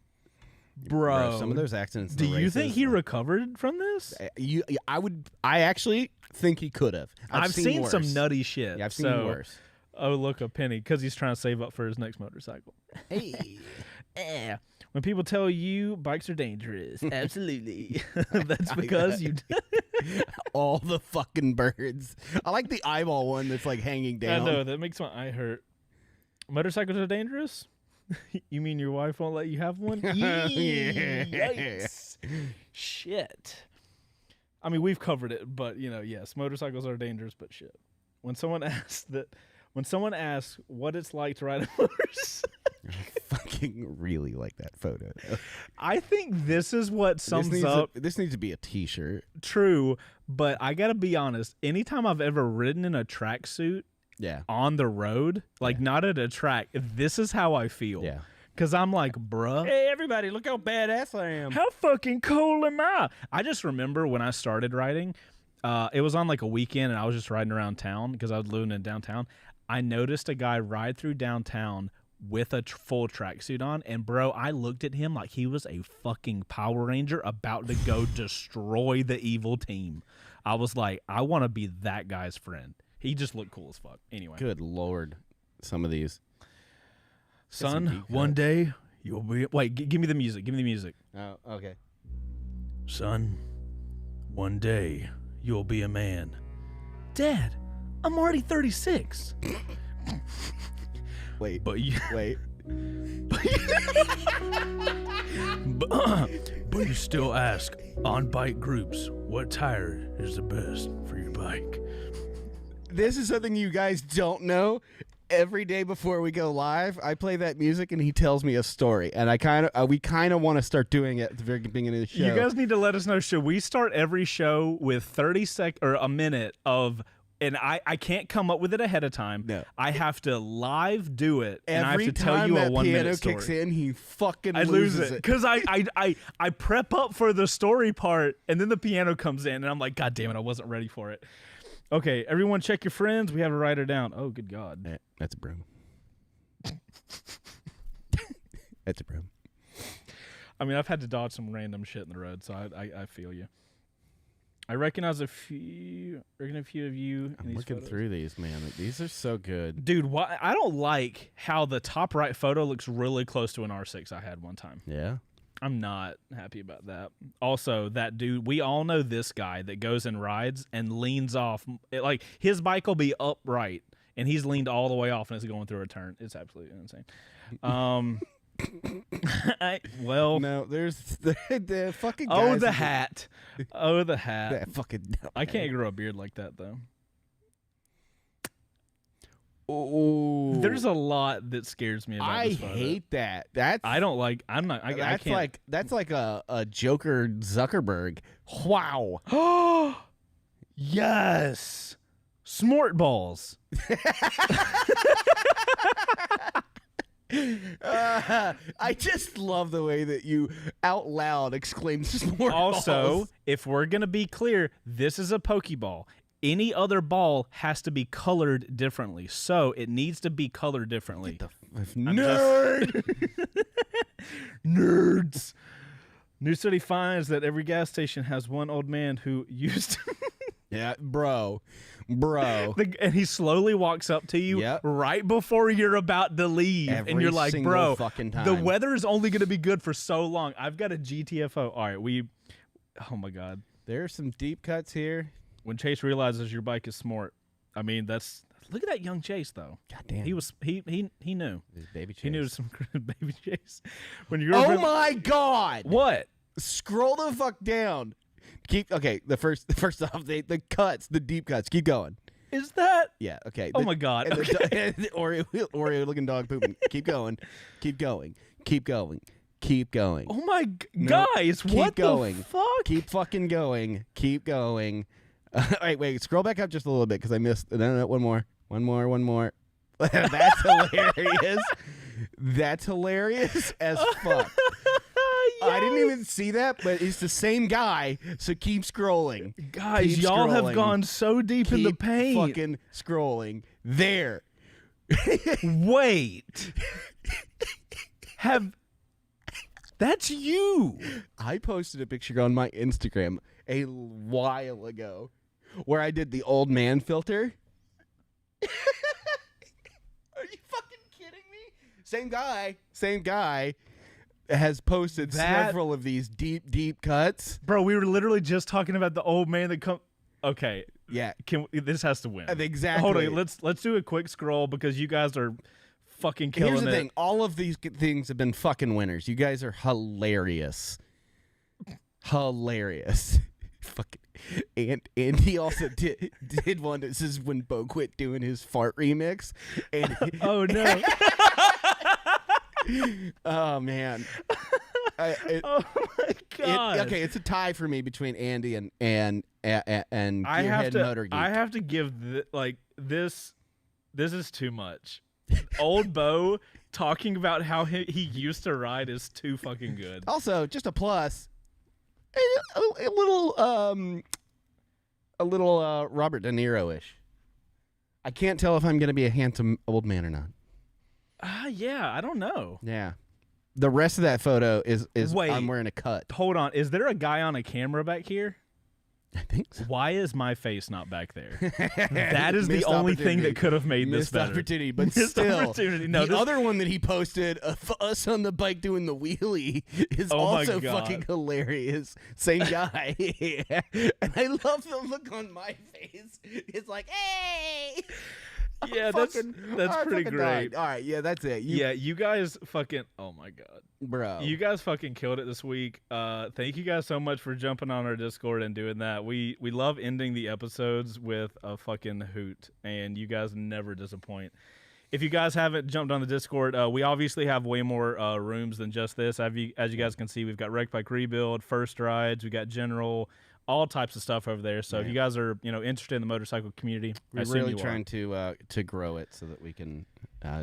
Bro, some of those accidents. Do you think he recovered from this? I actually think he could have. I've seen worse. some nutty shit. Yeah, I've seen worse. Oh, look, a penny, because he's trying to save up for his next motorcycle. Hey. When people tell you bikes are dangerous, absolutely. That's because you. All the fucking birds. I like the eyeball one that's like hanging down. I know that makes my eye hurt. Motorcycles are dangerous. You mean your wife won't let you have one? Yikes. Shit. I mean, we've covered it, but yes, motorcycles are dangerous, but shit. When someone asks what it's like to ride a motorcycle, I fucking really like that photo. I think this is what sums up. This needs to be a T-shirt. True, but I gotta be honest. Anytime I've ever ridden in a tracksuit, Yeah. on the road, like not at a track, this is how I feel. Yeah. Because I'm like, bruh. Hey, everybody, look how badass I am. How fucking cool am I? I just remember when I started riding, it was on like a weekend and I was just riding around town because I was living in downtown. I noticed a guy ride through downtown with a full tracksuit on, and bro, I looked at him like he was a fucking Power Ranger about to go destroy the evil team. I was like, I want to be that guy's friend. He just looked cool as fuck. Anyway. Good Lord. Some of these. Son, one day you'll be... Wait, give me the music. Give me the music. Oh, okay. Son, one day you'll be a man. Dad, I'm already 36. Wait. But you... Wait. but you still ask on bike groups, what tire is the best for your bike? This is something you guys don't know. Every day before we go live, I play that music and he tells me a story, and we kind of want to start doing it at the very beginning of the show. You guys need to let us know. Should we start every show with 30 or a minute of? And I can't come up with it ahead of time. No. I have to live do it, and I have Every to tell time you a that 1 piano minute story. kicks in, he fucking I lose loses it because I prep up for the story part, and then the piano comes in, and I'm like, God damn it, I wasn't ready for it. Okay, everyone, check your friends. We have to write her down. Oh, good God, That's a broom. That's a bro. I mean, I've had to dodge some random shit in the road, so I feel you. I recognize a few of you. I'm looking through these, man. These are so good. Dude, why I don't like how the top right photo looks really close to an R6 I had one time. Yeah. I'm not happy about that. Also, that dude, we all know this guy that goes and rides and leans off. Like, his bike will be upright, and he's leaned all the way off, and it's going through a turn. It's absolutely insane. No, there's the fucking guys. Oh, the hat. Oh, the hat. That fucking. I can't grow a beard like that, though. Oh, there's a lot that scares me about this photo. hate that. That's I don't like. I'm not. I can't. That's like a Joker Zuckerberg. Wow. Yes. Smart balls. I just love the way that you out loud exclaim "smart Also, balls." if we're gonna be clear, this is a Pokeball. Any other ball has to be colored differently, so it needs to be colored differently. Nerd. Nerds. New study finds that every gas station has one old man who used. Yeah, bro. And he slowly walks up to you right before you're about to leave. And you're like, bro, fucking time. The weather is only going to be good for so long. I've got a GTFO. All right, oh my God. There are some deep cuts here. When Chase realizes your bike is smart, I mean, look at that young Chase, though. God damn. He knew. His baby Chase. He knew some baby Chase. Oh my God. What? Scroll the fuck down. The first off, the cuts, the deep cuts. Keep going. Is that? Yeah. Okay. Oh my God. And the Oreo looking dog pooping. Keep going. Keep going. Keep going. Keep going. Oh my guys! Keep what going. the fuck? Keep fucking going. Keep going. Wait. Scroll back up just a little bit because I missed. No. One more. That's hilarious. That's hilarious as fuck. Yes. I didn't even see that, but it's the same guy, so keep scrolling. Guys, y'all have gone so deep in the paint. Fucking scrolling. There. Wait. That's you. I posted a picture on my Instagram a while ago where I did the old man filter. Are you fucking kidding me? Same guy has posted several of these deep cuts. Bro, we were literally just talking about the old man that come. Okay. Yeah. This has to win. Exactly. Hold on. Let's do a quick scroll because you guys are fucking killing it. Here's the thing. All of these things have been fucking winners. You guys are hilarious. Hilarious. Fucking. And he also did one that says when Bo quit doing his fart remix. And oh no. Oh man. Oh my God. Okay, it's a tie for me between Andy and Gearhead Motor Geek. I have to give this is too much. Old Bo talking about how he used to ride is too fucking good. Also, just a plus. A little Robert De Niro-ish. I can't tell if I'm going to be a handsome old man or not. Yeah, I don't know. Yeah. The rest of that photo is Wait, I'm wearing a cut. Hold on. Is there a guy on a camera back here? I think so. Why is my face not back there? That is the only thing that could have made this better. Opportunity, but opportunity. No, the other one that he posted of us on the bike doing the wheelie is also fucking hilarious. Same guy. And I love the look on my face. It's like, hey. Yeah, that's pretty great. Died. All right, yeah, that's it. You guys fucking, oh my God. Bro. You guys fucking killed it this week. Thank you guys so much for jumping on our Discord and doing that. We love ending the episodes with a fucking hoot, and you guys never disappoint. If you guys haven't jumped on the Discord, we obviously have way more rooms than just this. As you guys can see, we've got Wreck Bike Rebuild, First Rides, we got General, all types of stuff over there. So if you guys are interested in the motorcycle community, we're really trying to grow it so that we can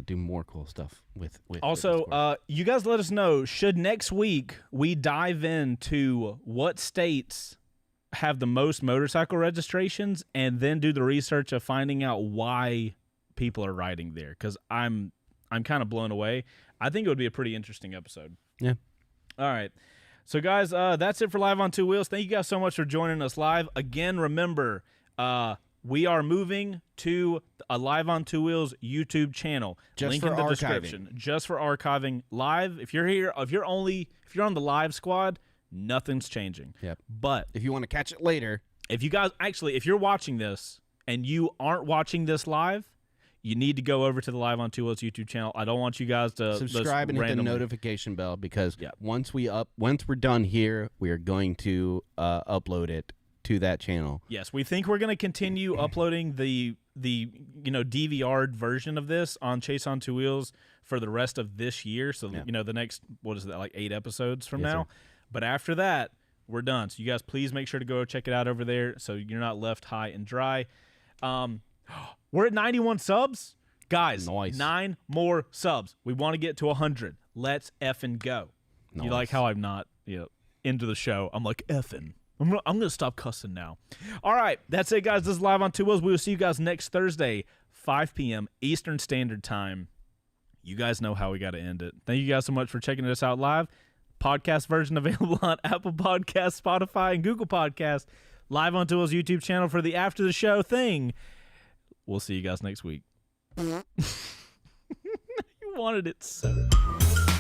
do more cool stuff with also you guys let us know, should next week we dive into what states have the most motorcycle registrations and then do the research of finding out why people are riding there, because I'm I'm kind of blown away. I think it would be a pretty interesting episode. Yeah. All right. So, guys, that's it for Live on Two Wheels. Thank you guys so much for joining us live. Again, remember, we are moving to a Live on Two Wheels YouTube channel. Just Link in the description. Just for archiving live. If you're here, if you're on the live squad, nothing's changing. Yep. But if you want to catch it later, if you're watching this and you aren't watching this live, you need to go over to the Live on Two Wheels YouTube channel. I don't want you guys to subscribe and hit the notification bell, because once we're done here, we are going to upload it to that channel. Yes, we think we're going to continue uploading the DVR'd version of this on Chase on Two Wheels for the rest of this year. So the next, what is that, like 8 episodes from now? Sir. But after that, we're done. So you guys, please make sure to go check it out over there, so you're not left high and dry. We're at 91 subs. Guys, nice. 9 more subs. We want to get to 100. Let's effing go. Nice. You like how I'm not into the show? I'm like, effing. I'm going to stop cussing now. All right, that's it, guys. This is Live on Two Wheels. We will see you guys next Thursday, 5 p.m. Eastern Standard Time. You guys know how we got to end it. Thank you guys so much for checking us out live. Podcast version available on Apple Podcasts, Spotify, and Google Podcasts. Live on Two Wheels YouTube channel for the after the show thing. We'll see you guys next week. You wanted it so.